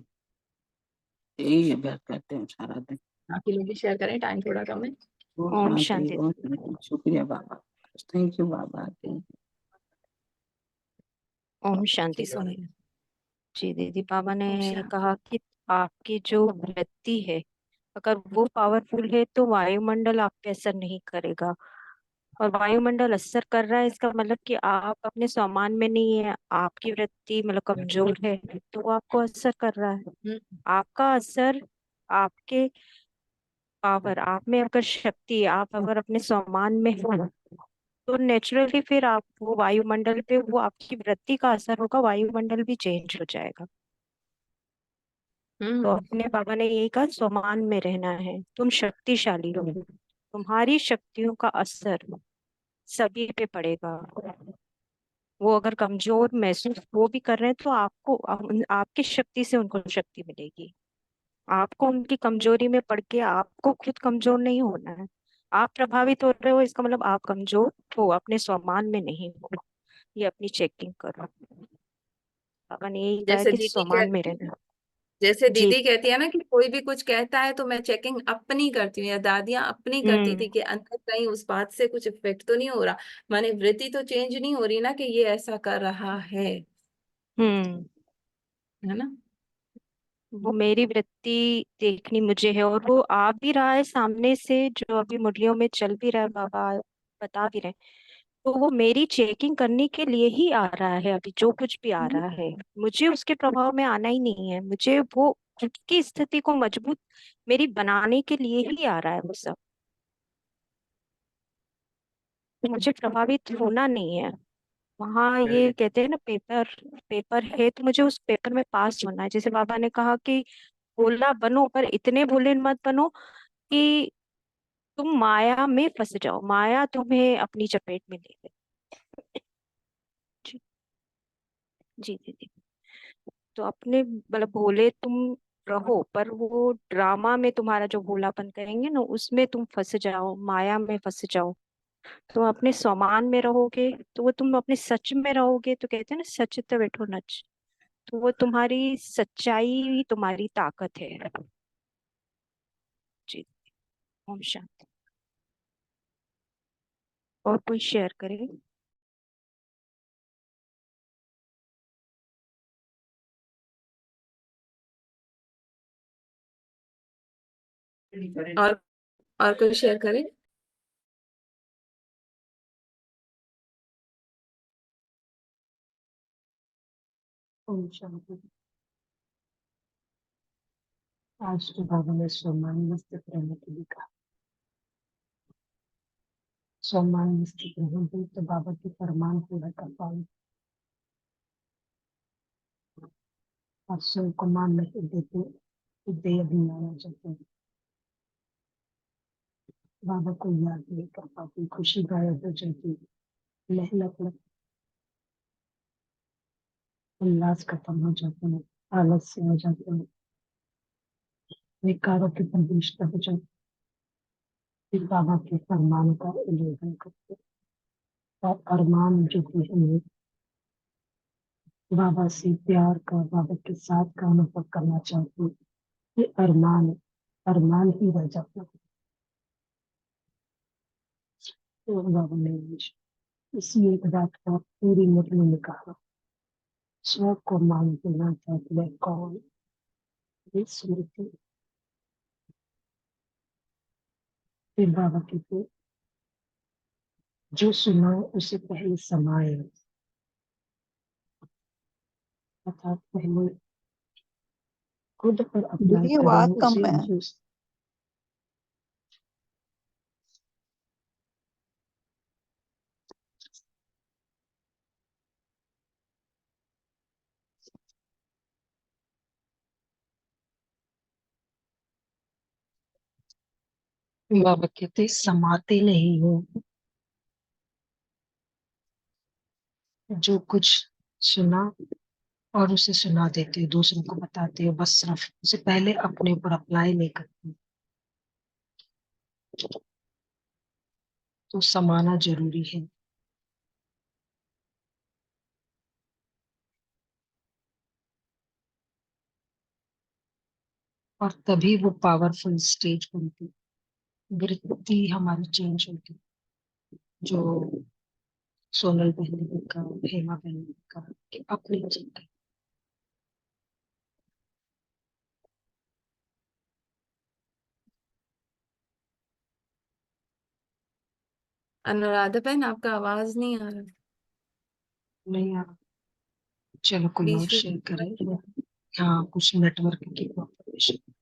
यही अभ्यास करते हैं सारा दिन। बाकी लोग भी शेयर करें, टाइम थोड़ा कम है। ओम शांति। ओम शांति। शुक्रिया बाबा, थैंक यू बाबा, थैंक यू। ओम शांति सोनिया जी। दीदी बाबा ने ओम शांति। कहा कि आपकी जो वृत्ति है, अगर वो पावरफुल है तो वायुमंडल आप पे असर नहीं करेगा। और वायुमंडल असर कर रहा है, इसका मतलब कि आप अपने सामान में नहीं है, आपकी वृत्ति मतलब कमजोर है, तो वो आपको असर कर रहा है। हम्म, आपका असर, आपके पावर, आप में अगर शक्ति, आप अगर अपने सामान में हो, तो नेचुरली फिर आप वो वायुमंडल पे वो आपकी वृत्ति का असर होगा, वायुमंडल भी चेंज हो जाएगा। तो हम्म, अपने बाबा ने यही कहा, सामान में रहना है, तुम शक्तिशाली हो, तुम्हारी शक्तियों का असर सभी पे पड़ेगा। वो अगर कमजोर महसूस वो भी कर रहे हैं, तो आपको आपकी शक्ति से उनको शक्ति मिलेगी। आपको उनकी कमजोरी में पड़ के आपको खुद कमजोर नहीं होना है। आप प्रभावित हो रहे हो, इसका मतलब आप कमजोर हो, अपने स्वमान में नहीं हो। ये अपनी चेकिंग करो। बाबा ने यही कहा है जैसे कि दीदी स्वमान में रहना। जैसे जी। दीदी कहती है ना कि कोई भी कुछ कहता है तो मैं चेकिंग अपनी करती हूँ, या दादियां अपनी करती थी हम्म। कि अंदर कहीं उस बात से कुछ इफेक्ट तो नहीं हो रहा, माने वृत्ति तो चेंज नहीं हो रही ना कि ये ऐसा कर रहा हम्म। है ना। वो मेरी वृत्ति देखनी मुझे है, और वो आ भी रहा है सामने से, जो अभी मुरलियों में चल भी रहा है, बाबा बता भी रहे हैं। तो वो मेरी चेकिंग करने के लिए ही आ रहा है, अभी जो कुछ भी आ हम्म, रहा है मुझे उसके प्रभाव में आना ही नहीं है। मुझे वो खुद की स्थिति को मजबूत मेरी बनाने के लिए ही आ रहा है वो सब। मुझे प्रभावित होना नहीं है। वहाँ ये कहते हैं ना, पेपर पेपर है तो मुझे उस पेपर में पास होना है। जैसे बाबा ने कहा कि भोला बनो, पर इतने भोले मत बनो कि तुम माया में फंस जाओ, माया तुम्हें अपनी चपेट में ले ले। जी। जी दीदी। तो अपने मतलब भोले तुम रहो, पर वो ड्रामा में तुम्हारा जो भोलापन करेंगे ना, उसमें तुम फंस जाओ, माया में फंस जाओ। तुम अपने स्वमान में रहोगे तो वो, तुम अपने सच में रहोगे तो कहते हैं ना, सच तो बैठो नच। तो वो तुम्हारी सच्चाई ही तुम्हारी ताकत है। जी। ओम शांति। और कोई शेयर करे? और और कोई शेयर करे। ओम शांति। आज तो बाबा ने सम्मान में स्थित रहने के लिए कहा। सम्मान में स्थित रहेंगे तो बाबा के फरमान पूरा कर पाएंगे। और स्वयं को मान नहीं देते तो दे अभिमान जाते हैं। बाबा को याद नहीं कर पाती, खुशी गायब हो जाती, मेहनत में उल्लास खत्म हो जाते हैं, आलस्य हो जाते हैं, विकारों की प्रविष्ट हो जाती। फिर बाबा के फरमान का उल्लंघन करते और अरमान जो भी हमें बाबा से प्यार का, बाबा के साथ का अनुभव करना चाहते हैं, ये अरमान अरमान ही रह जाता है। तो बाबा ने इसी एक बात का पूरी मुरली में कहा, स्व को मान देना चाहते मैं कौन, ये स्मृति। फिर बाबा कहते, जो सुना उसे पहले समाये, अर्थात पहले खुद पर अप्लाई दीदी करें आवाज कम उसे। है। जो बाबा कहते समाते नहीं हो, जो कुछ सुना और उसे सुना देते हो, दूसरों को बताते हो, बस सिर्फ उसे पहले अपने ऊपर अप्लाई नहीं करते। तो समाना जरूरी है, और तभी वो पावरफुल स्टेज बनती, वृत्ति हमारी चेंज होती। जो सोनल बहन ने कहा, हेमा बहन ने कहा कि अपनी चिंता, अनुराधा बहन, आपका आवाज नहीं आ रहा। नहीं यार, चलो कोई और बीच शेयर बीच करे। हाँ, कुछ नेटवर्क की प्रॉब्लम।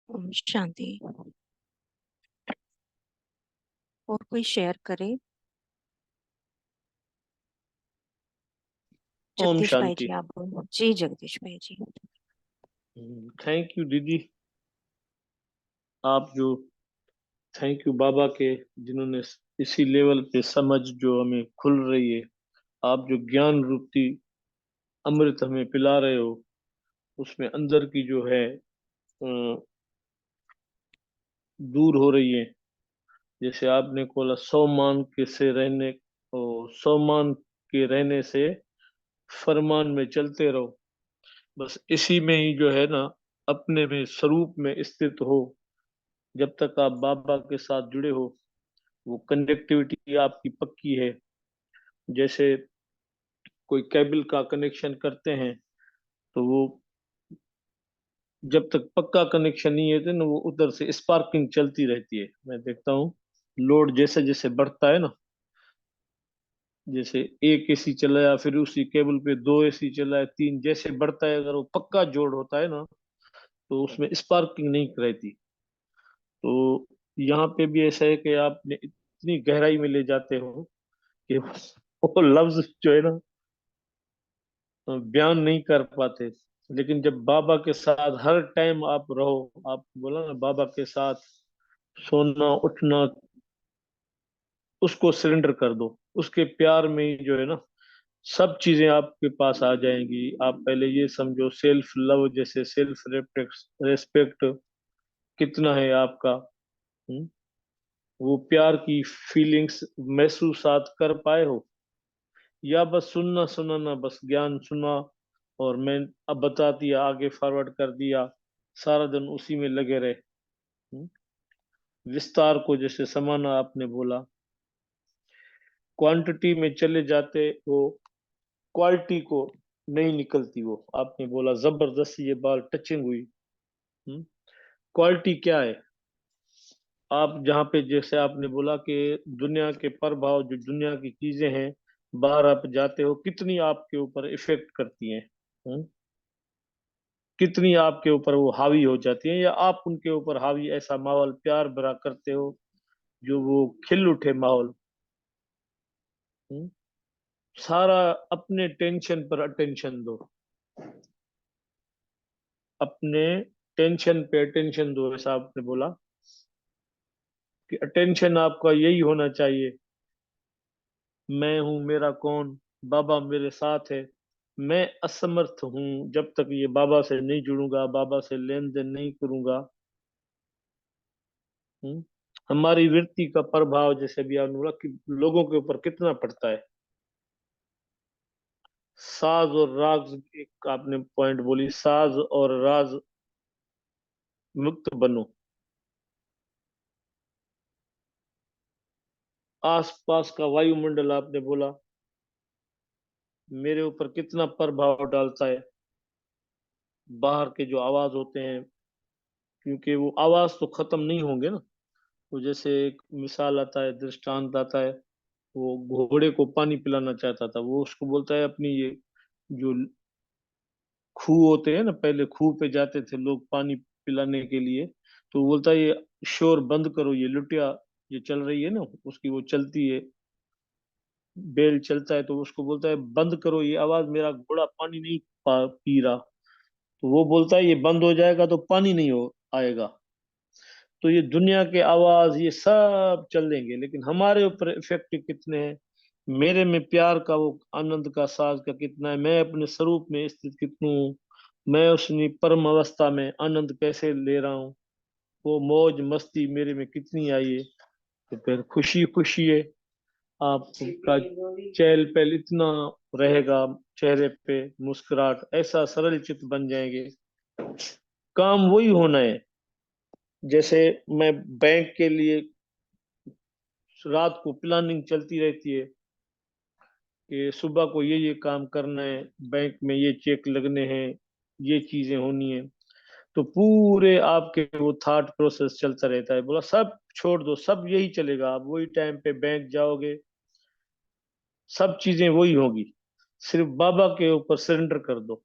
ओम शांति। और कोई शेयर करे? ओम जगदीश भाई शांति। जी, आप बोलो जी। जगदीश भाई जी। थैंक यू दीदी, आप जो, थैंक यू बाबा के, जिन्होंने इसी लेवल पे समझ जो हमें खुल रही है, आप जो ज्ञान रूपी अमृत हमें पिला रहे हो, उसमें अंदर की जो है दूर हो रही है। जैसे आपने बोला, सौ मान के से रहने, और सौ मान के रहने से फरमान में चलते रहो। बस इसी में ही जो है ना, अपने में स्वरूप में स्थित हो। जब तक आप बाबा के साथ जुड़े हो, वो कनेक्टिविटी आपकी पक्की है। जैसे कोई केबल का कनेक्शन करते हैं, तो वो जब तक पक्का कनेक्शन नहीं है तो ना, वो उधर से स्पार्किंग चलती रहती है। मैं देखता हूँ, लोड जैसे जैसे बढ़ता है ना, जैसे एक एसी चलाया, फिर उसी केबल पे दो एसी चलाया, तीन, जैसे बढ़ता है, अगर वो पक्का जोड़ होता है ना, तो उसमें स्पार्किंग नहीं रहती। तो यहाँ पे भी ऐसा है कि आपने इतनी गहराई में ले जाते हो कि वो लफ्ज जो है ना, बयान नहीं कर पाते। लेकिन जब बाबा के साथ हर टाइम आप रहो, आप बोला ना, बाबा के साथ सोना उठना, उसको सरेंडर कर दो। उसके प्यार में ही जो है ना, सब चीजें आपके पास आ जाएंगी। आप पहले ये समझो, सेल्फ लव, जैसे सेल्फ रेस्पेक्ट कितना है आपका। हम्म? वो प्यार की फीलिंग्स महसूसात कर पाए हो, या बस सुनना सुनाना, बस ज्ञान सुना और मैं अब बता दिया, आगे फॉरवर्ड कर दिया, सारा दिन उसी में लगे रहे। हम्म? विस्तार को जैसे समाना आपने बोला, क्वांटिटी में चले जाते हो, क्वालिटी को नहीं निकलती। वो आपने बोला जबरदस्ती ये बाल टचिंग हुई। क्वालिटी क्या है? आप जहाँ पे, जैसे आपने बोला कि दुनिया के प्रभाव, जो दुनिया की चीजें हैं, बाहर आप जाते हो, कितनी आपके ऊपर इफेक्ट करती हैं। हम्म? कितनी आपके ऊपर वो हावी हो जाती हैं, या आप उनके ऊपर हावी, ऐसा माहौल प्यार भरा करते हो जो वो खिल उठे माहौल। हम्म? सारा अपने टेंशन पर अटेंशन दो, अपने टेंशन पे अटेंशन दो, ऐसा आपने बोला कि अटेंशन आपका यही होना चाहिए। मैं हूं, मेरा कौन, बाबा मेरे साथ है। मैं असमर्थ हूं, जब तक ये बाबा से नहीं जुड़ूंगा, बाबा से लेन देन नहीं करूंगा। हम्म? हमारी वृत्ति का प्रभाव, जैसे भी आपने बोला, कि लोगों के ऊपर कितना पड़ता है। साज और राज, एक आपने पॉइंट बोली, साज और राज मुक्त बनो। आसपास का वायुमंडल, आपने बोला, मेरे ऊपर कितना प्रभाव डालता है। बाहर के जो आवाज होते हैं, क्योंकि वो आवाज तो खत्म नहीं होंगे ना। तो जैसे एक मिसाल आता है, दृष्टांत आता है, वो घोड़े को पानी पिलाना चाहता था, वो उसको बोलता है, अपनी ये जो खूह होते हैं ना, पहले खूह पे जाते थे लोग पानी पिलाने के लिए, तो वो बोलता है ये शोर बंद करो, ये लुटिया ये चल रही है ना, उसकी वो चलती है, बेल चलता है, तो उसको बोलता है बंद करो ये आवाज, मेरा घोड़ा पानी नहीं पी रहा। तो वो बोलता है ये बंद हो जाएगा तो पानी नहीं हो आएगा। तो ये दुनिया के आवाज ये सब चल देंगे, लेकिन हमारे ऊपर इफेक्ट कितने हैं, मेरे में प्यार का वो आनंद का साज का कितना है, मैं अपने स्वरूप में स्थित कितना हूँ, मैं उसनी परम अवस्था में आनंद कैसे ले रहा हूँ, वो मौज मस्ती मेरे में कितनी आई है। तो फिर खुशी खुशी है, आपका चहल पहल इतना रहेगा, चेहरे पे मुस्कुराहट, ऐसा सरल चित्त बन जाएंगे। काम वही होना है, जैसे मैं बैंक के लिए रात को प्लानिंग चलती रहती है कि सुबह को ये काम करना है, बैंक में ये चेक लगने हैं, ये चीजें होनी है, तो पूरे आपके वो थॉट प्रोसेस चलता रहता है। बोला सब छोड़ दो, सब यही चलेगा, आप वही टाइम पे बैंक जाओगे, सब चीजें वही होगी, सिर्फ बाबा के ऊपर सरेंडर कर दो।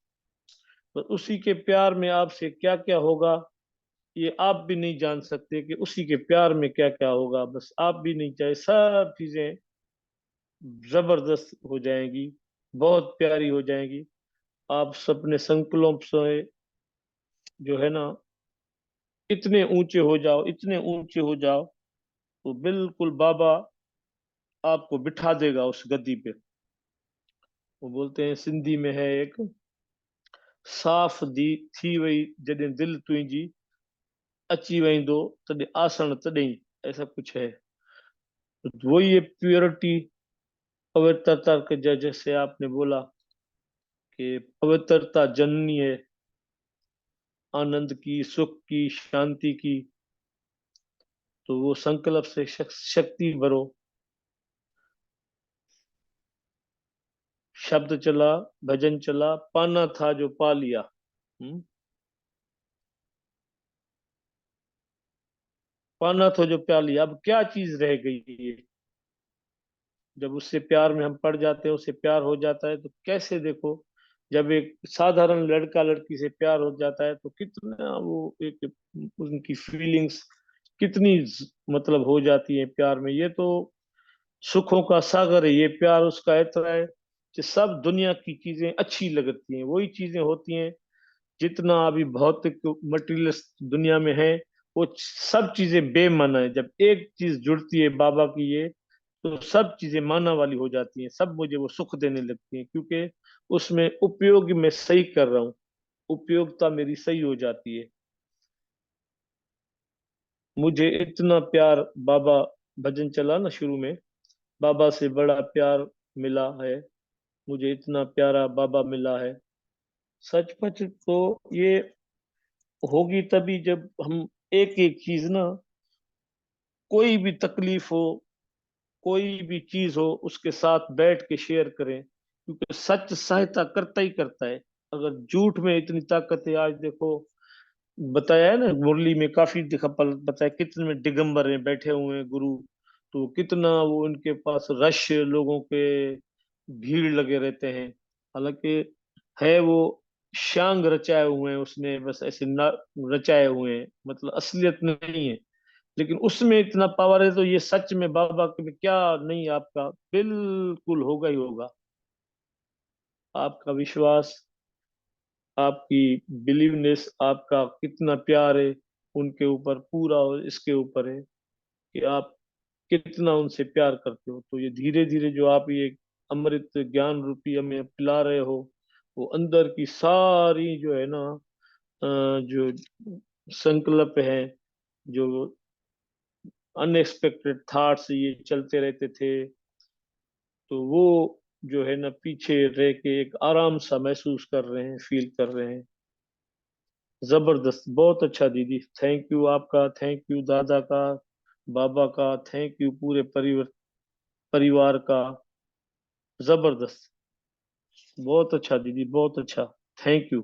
तो उसी के प्यार में आपसे क्या क्या होगा ये आप भी नहीं जान सकते, कि उसी के प्यार में क्या क्या होगा, बस आप भी नहीं चाहे, सब चीजें जबरदस्त हो जाएंगी, बहुत प्यारी हो जाएंगी। आप अपने संकल्पों से जो है ना इतने ऊंचे हो जाओ, इतने ऊंचे हो जाओ, तो बिल्कुल बाबा आपको बिठा देगा उस गद्दी पे। वो बोलते हैं सिंधी में है एक, साफ दी थी वही जॾहिं दिल तुंहिंजी, अची वेंदो तॾहिं आसण तॾहिं, ऐसा कुछ है। तो वही ये प्योरिटी पवित्रता के जैसे आपने बोला कि पवित्रता जननी है, आनंद की, सुख की, शांति की। तो वो संकल्प से शक्ति भरो, शब्द चला, भजन चला, पाना था जो पा लिया। पाना था जो प्या लिया, अब क्या चीज रह गई है। जब उससे प्यार में हम पड़ जाते हैं, उससे प्यार हो जाता है, तो कैसे देखो, जब एक साधारण लड़का लड़की से प्यार हो जाता है तो कितना वो एक उनकी फीलिंग्स कितनी मतलब हो जाती है प्यार में। ये तो सुखों का सागर है ये प्यार, उसका इतना है कि सब दुनिया की चीजें अच्छी लगती हैं, वही चीजें होती हैं जितना अभी भौतिक मटेरियल दुनिया में है, वो सब चीजें बेमाना है। जब एक चीज जुड़ती है बाबा की ये, तो सब चीजें माना वाली हो जाती हैं, सब मुझे वो सुख देने लगती हैं, क्योंकि उसमें उपयोग मैं सही कर रहा हूँ, उपयोगिता मेरी सही हो जाती है। मुझे इतना प्यार बाबा, भजन चला ना शुरू में, बाबा से बड़ा प्यार मिला है, मुझे इतना प्यारा बाबा मिला है। सचमुच तो ये होगी तभी जब हम एक एक चीज ना, कोई भी तकलीफ हो, कोई भी चीज हो, उसके साथ बैठ के शेयर करें, क्योंकि सच सहायता करता ही करता है। अगर झूठ में इतनी ताकत है, आज देखो बताया है ना मुरली में, काफी दिखा पल बताया कितने दिगंबर हैं बैठे हुए हैं गुरु, तो कितना वो उनके पास रश लोगों के भीड़ लगे रहते हैं। हालांकि है वो शांग रचाए हुए हैं उसने, बस ऐसे न रचाए हुए हैं, मतलब असलियत नहीं है, लेकिन उसमें इतना पावर है। तो ये सच में बाबा के में क्या नहीं, आपका बिल्कुल होगा ही होगा। आपका विश्वास, आपकी बिलीवनेस, आपका कितना प्यार है उनके ऊपर, पूरा और इसके ऊपर है कि आप कितना उनसे प्यार करते हो। तो ये धीरे धीरे जो आप ये अमृत ज्ञान रूपी हमें पिला रहे हो, वो अंदर की सारी जो है ना जो संकल्प है, जो अनएक्सपेक्टेड थॉट्स ये चलते रहते थे, तो वो जो है ना पीछे रह के एक आराम सा महसूस कर रहे हैं, फील कर रहे हैं। जबरदस्त, बहुत अच्छा दीदी, थैंक यू आपका, थैंक यू दादा का, बाबा का, थैंक यू पूरे परिवार का। जबरदस्त, बहुत अच्छा दीदी, बहुत अच्छा, थैंक यू।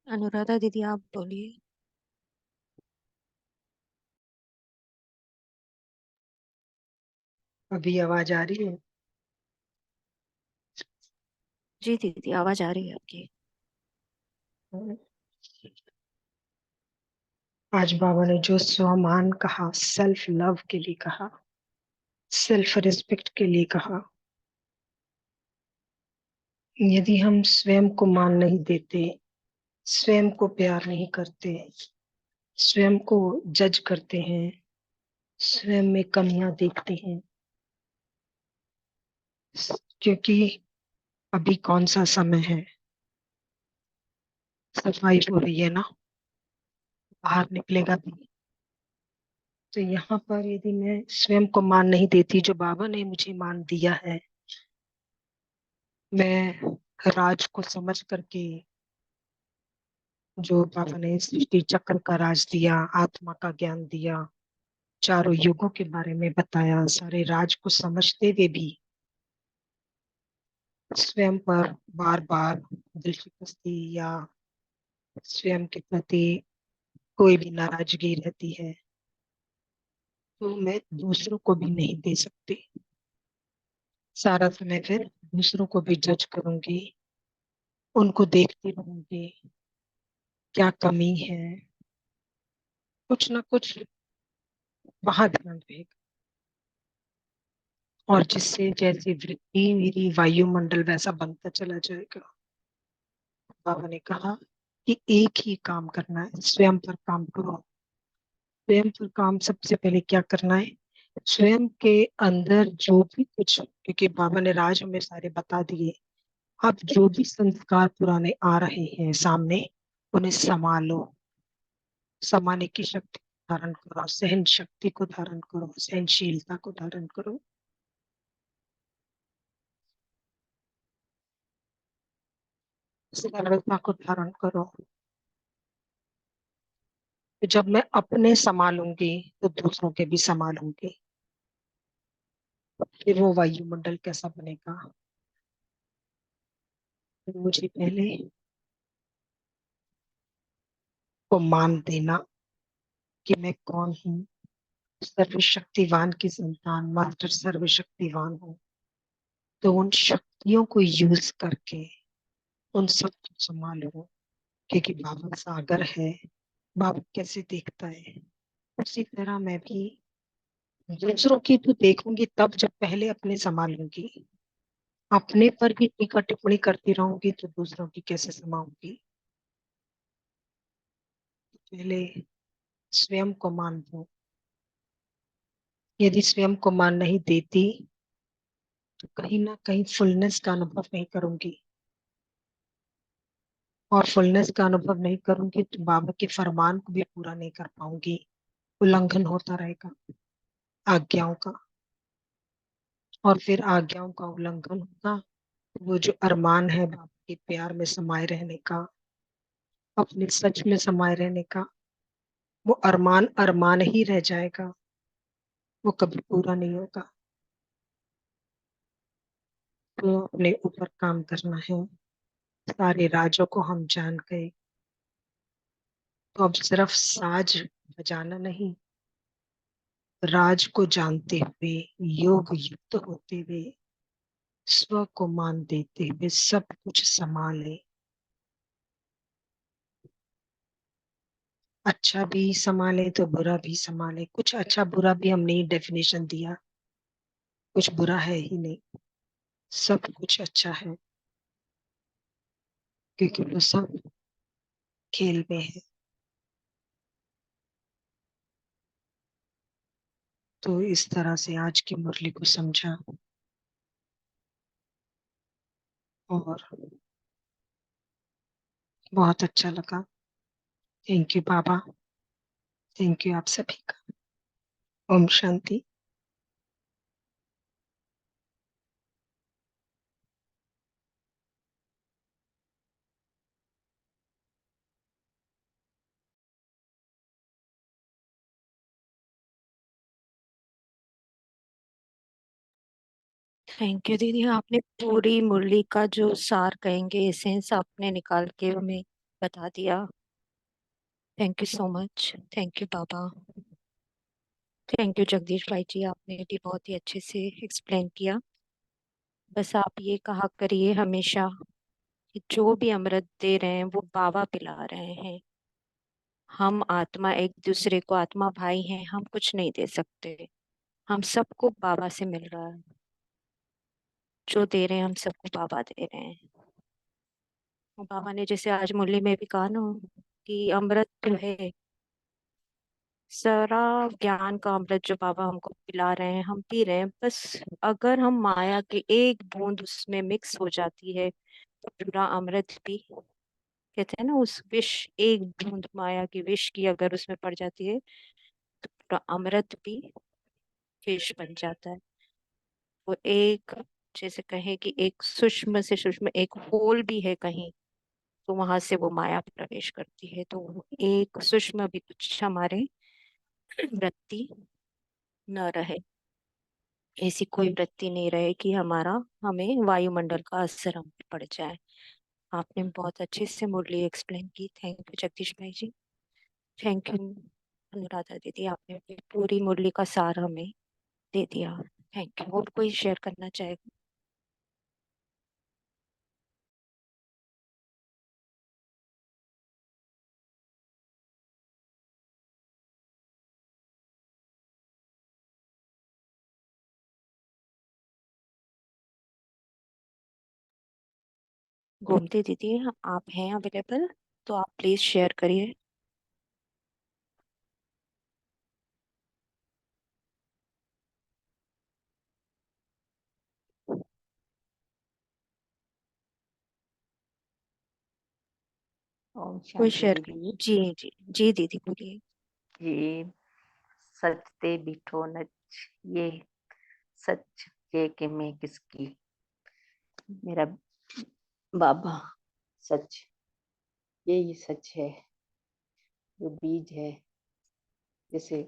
अनुराधा दीदी आप बोलिए। अभी आवाज आ रही है? जी दीदी, आवाज आ रही है आपकी। आज बाबा ने जो स्वमान कहा, सेल्फ लव के लिए कहा, सेल्फ रिस्पेक्ट के लिए कहा, यदि हम स्वयं को मान नहीं देते, स्वयं को प्यार नहीं करते, स्वयं को जज करते हैं, स्वयं में कमियां देखते हैं, क्योंकि अभी कौन सा समय है, सफाई हो रही है ना, बाहर निकलेगा भी। तो यहाँ पर यदि मैं स्वयं को मान नहीं देती, जो बाबा ने मुझे मान दिया है, मैं राज को समझ करके, जो बाबा ने सृष्टि चक्र का राज दिया, आत्मा का ज्ञान दिया, चारों युगों के बारे में बताया, सारे राज को समझते हुए भी स्वयं पर बार बार दिलचस्पी या स्वयं के प्रति कोई भी नाराजगी रहती है, तो मैं दूसरों को भी नहीं दे सकती। सारा समय फिर दूसरों को भी जज करूंगी, उनको देखती रहूंगी क्या कमी है, कुछ ना कुछ वहां ध्यान रहेगा। और जिससे जैसी वृत्ति मेरी वायुमंडल वैसा बनता चला जाएगा। बाबा ने कहा कि एक ही काम करना है, स्वयं पर काम करो। स्वयं पर काम सबसे पहले क्या करना है, स्वयं के अंदर जो भी कुछ, क्योंकि बाबा ने राज हमें सारे बता दिए, अब जो भी संस्कार पुराने आ रहे हैं सामने, उन्हें संभालो, समाने की शक्ति को धारण करो, सहन शक्ति को धारण करो, सहनशीलता को धारण करो, सरलता को धारण करो। तो जब मैं अपने संभालूंगी तो दूसरों के भी संभालूंगी। फिर वो वायुमंडल कैसा बनेगा, तो मुझे पहले को मान देना कि मैं कौन हूँ, सर्वशक्तिवान की संतान, मास्टर सर्वशक्तिवान हूँ। तो उन शक्तियों को यूज करके उन सब को संभालो, क्योंकि बाबा सागर है, बाबा कैसे देखता है, उसी तरह मैं भी दूसरों की तो देखूंगी तब जब पहले अपने संभालूंगी। अपने पर भी टीका टिप्पणी करती रहूंगी तो दूसरों की कैसे संभालूंगी। पहले स्वयं को मान दो। यदि स्वयं को मान नहीं देती तो कहीं ना कहीं फुलनेस का अनुभव नहीं करूंगी, और फुलनेस का अनुभव नहीं करूंगी तो बाबा के फरमान को भी पूरा नहीं कर पाऊंगी, उल्लंघन होता रहेगा आज्ञाओं का। और फिर आज्ञाओं का उल्लंघन होगा, वो जो अरमान है बाबा के प्यार में समाये रहने का, अपने सच में समाये रहने का, वो अरमान अरमान ही रह जाएगा, वो कभी पूरा नहीं होगा। तो अपने ऊपर काम करना है। सारे राजों को हम जान गए, तो अब सिर्फ साज बजाना नहीं, राज को जानते हुए, योग युक्त होते हुए, स्व को मान देते हुए सब कुछ संभाले। अच्छा भी संभाले तो बुरा भी संभाले। कुछ अच्छा बुरा भी हमने ही डेफिनेशन दिया, कुछ बुरा है ही नहीं, सब कुछ अच्छा है, क्योंकि वो सब खेल में है। तो इस तरह से आज की मुरली को समझा, और बहुत अच्छा लगा। थैंक यू बाबा, थैंक यू आप सभी का। ओम शांति। थैंक यू दीदी, आपने पूरी मुरली का जो सार कहेंगे एसेंस आपने निकाल के हमें बता दिया। Thank you so much. Thank you बाबा। थैंक यू जगदीश भाई जी, आपने भी बहुत ही अच्छे से एक्सप्लेन किया। बस आप ये कहा करिए हमेशा कि जो भी अमृत दे रहे हैं वो बाबा पिला रहे हैं। हम आत्मा एक दूसरे को, आत्मा भाई हैं, हम कुछ नहीं दे सकते। हम सबको बाबा से मिल रहा है, जो दे रहे हैं हम सबको बाबा दे रहे हैं। और बाबा ने जैसे आज मुरली में भी कहा ना कि अमृत जो है, सारा ज्ञान का अमृत जो बाबा हमको पिला रहे हैं हम पी रहे हैं। बस अगर हम माया की एक बूंद उसमें मिक्स हो जाती है तो पूरा अमृत भी, कहते हैं ना, उस विष, एक बूंद माया की विष की अगर उसमें पड़ जाती है तो पूरा अमृत भी विष बन जाता है। वो एक, जैसे कहे कि एक सूक्ष्म से सूक्ष्म एक होल भी है कहीं, तो वहां से वो माया प्रवेश करती है। तो वो एक सूक्ष्म भी कुछ हमारे वृत्ति न रहे, ऐसी कोई वृत्ति नहीं रहे कि हमारा, हमें वायुमंडल का असर हम पे पड़ जाए। आपने बहुत अच्छे से मुरली एक्सप्लेन की। थैंक यू जगदीश भाई जी। थैंक यू अनुराधा दीदी, आपने अपनी पूरी मुरली का सार हमें दे दिया। Thank you. और कोई शेयर करना चाहेगा? गोमती दीदी, आप हैं अवेलेबल तो आप प्लीज शेयर करिए। ओम कोई शांति शेयर दीदी। जी जी जी दीदी बोलिए। ये सच ते बिठो नच, ये सच ये कि मैं किसकी, मेरा बाबा सच, यही सच है जो बीज है। जैसे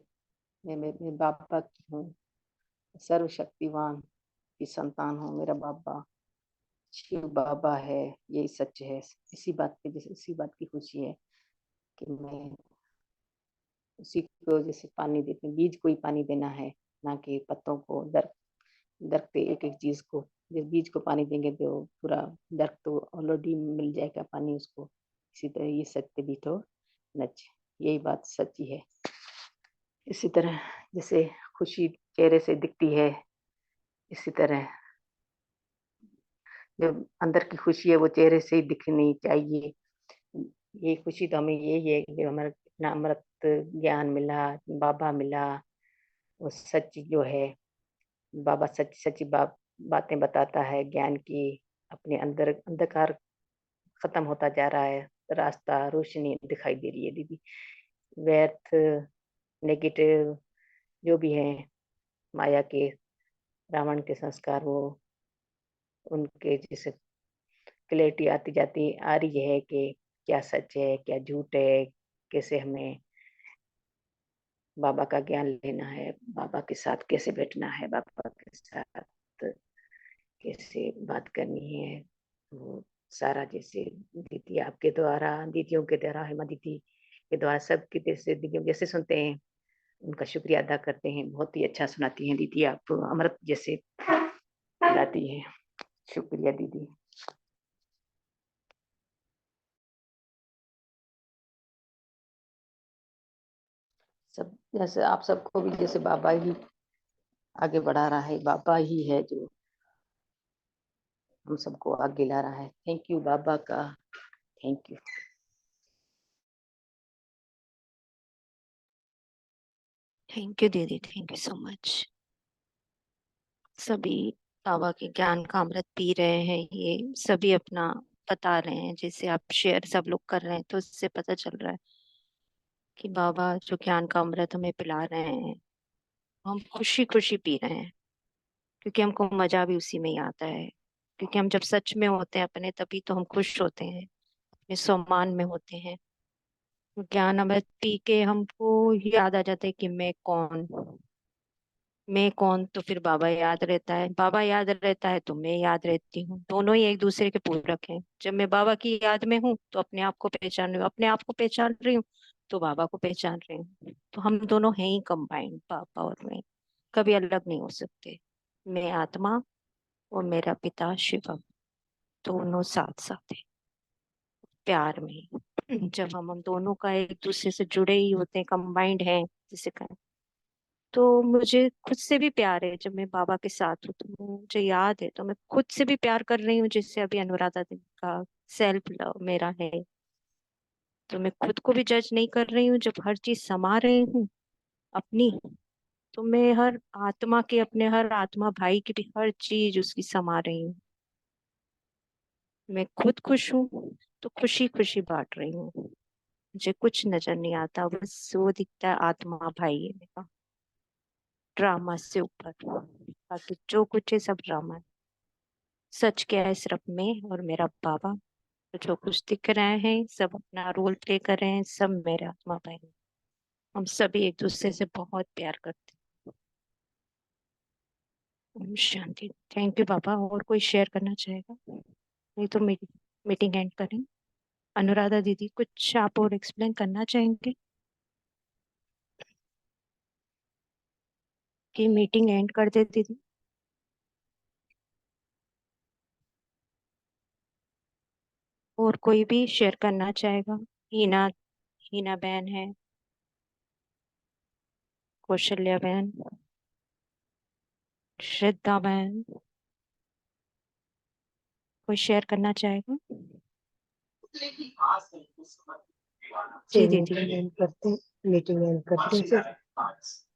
मैं मेरे बाबा की हूँ, सर्वशक्तिवान की संतान हूँ। मेरा बाबा शिव बाबा है, यही सच है। इसी बात पे, जैसे इसी बात की खुशी है कि मैं उसी को जैसे पानी देते हैं, बीज को ही पानी देना है, ना कि पत्तों को, दरख्त एक एक चीज को। जिस बीज को पानी देंगे तो पूरा दरख्त तो ऑलरेडी मिल जाएगा पानी उसको। इसी तरह ये सत्य भी तो नच, यही बात सच्ची है। इसी तरह जैसे खुशी चेहरे से दिखती है, इसी तरह जो अंदर की खुशी है वो चेहरे से ही दिखनी चाहिए। ये खुशी तो हमें यही है कि हमारा इतना अमृत ज्ञान मिला, बाबा मिला। वो सच जो है, बाबा सच सच्ची बातें बताता है ज्ञान की। अपने अंदर अंधकार खत्म होता जा रहा है, रास्ता रोशनी दिखाई दे रही है दीदी। व्यर्थ नेगेटिव जो भी है, माया के, रावण के संस्कार, वो उनके जैसे क्लैरिटी आती जाती आ रही है कि क्या सच है क्या झूठ है, कैसे हमें बाबा का ज्ञान लेना है, बाबा के साथ कैसे बैठना है, बाबा के साथ कैसे बात करनी है। वो सारा जैसे दीदी आपके द्वारा, दीदियों के द्वारा, हेमा दीदी के द्वारा, सबके जैसे दीदियों जैसे सुनते हैं, उनका शुक्रिया अदा करते हैं। बहुत ही अच्छा सुनाती हैं दीदी, आप अमृत जैसे गाती हैं। शुक्रिया दीदी। सब जैसे आप सबको भी जैसे बाबा ही आगे बढ़ा रहा है, बाबा ही है जो हम सबको आगे ला रहा है। थैंक यू बाबा का, थैंक यू। थैंक यू दीदी, थैंक यू सो मच। सभी बाबा के ज्ञान का अमृत पी रहे हैं, ये सभी अपना बता रहे हैं, जैसे आप शेयर सब लोग कर रहे हैं तो इससे पता चल रहा है कि बाबा जो ज्ञान का अमृत हमें पिला रहे हैं, हम खुशी खुशी पी रहे हैं, क्योंकि हमको मजा भी उसी में ही आता है। क्योंकि हम जब सच में होते हैं अपने, तभी तो हम खुश होते हैं, अपने सम्मान में होते हैं। ज्ञान अमृत पी के हमको याद आ जाता है कि मैं कौन, तो फिर बाबा याद रहता है, बाबा याद रहता है तो मैं याद रहती हूँ। दोनों ही एक दूसरे के पूरक हैं। जब मैं बाबा की याद में हूँ तो अपने आप को पहचान रही हूँ, अपने आप को पहचान रही हूँ तो बाबा को पहचान रही हूँ। तो हम दोनों हैं ही कंबाइंड, बाबा और मैं, कभी अलग नहीं हो सकते। मैं आत्मा और मेरा पिता शिवम, दोनों साथ साथ है। प्यार में। जब हम दोनों का एक दूसरे से जुड़े ही होते हैं, कंबाइंड हैं जिसे कहें, तो मुझे खुद से भी प्यार है जब मैं बाबा के साथ हूँ। तो मुझे याद है, तो मैं खुद से भी प्यार कर रही हूँ, जिससे अभी अनुराधा दी का सेल्फ लव मेरा है। तो मैं खुद को भी जज नहीं कर रही हूँ जब हर चीज समा रही हूँ अपनी। तो मैं हर आत्मा के, अपने हर आत्मा भाई की भी हर चीज उसकी समा रही हूँ। मैं खुद खुश हूँ तो खुशी खुशी बांट रही हूँ। मुझे कुछ नजर नहीं आता, बस वो दिखता है आत्मा भाई है मेरा, ड्रामा से ऊपर। बाकी जो कुछ है सब ड्रामा है। सच क्या है सिर्फ मैं और मेरा बाबा। तो जो कुछ दिख रहे हैं सब अपना रोल प्ले कर रहे हैं, सब मेरे आत्मा भाई हैं। हम सभी एक दूसरे से बहुत प्यार करते हैं। ओम शांति। थैंक यू बाबा। और कोई शेयर करना चाहेगा? नहीं तो मेरी मीटिंग एंड करें। अनुराधा दीदी कुछ आप और एक्सप्लेन करना चाहेंगे कि मीटिंग एंड कर दे दीदी? और कोई भी शेयर करना चाहेगा? हीना, हीना बहन है, कौशल्या बहन, श्रद्धा बहन, कोई शेयर करना चाहेगा? जी दीदी। मीटिंग एंड करते हैं, मीटिंग एंड करते हैं फिर।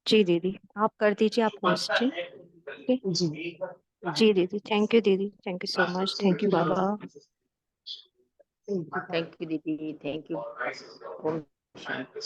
जी दीदी आप कर दीजिए, आप होस्ट हैं। ओके। जी, जी दीदी, थैंक यू दीदी, thank you so much, thank thank you you बाबा। Thank you. थैंक यू दीदी, थैंक यू। ओम शांति।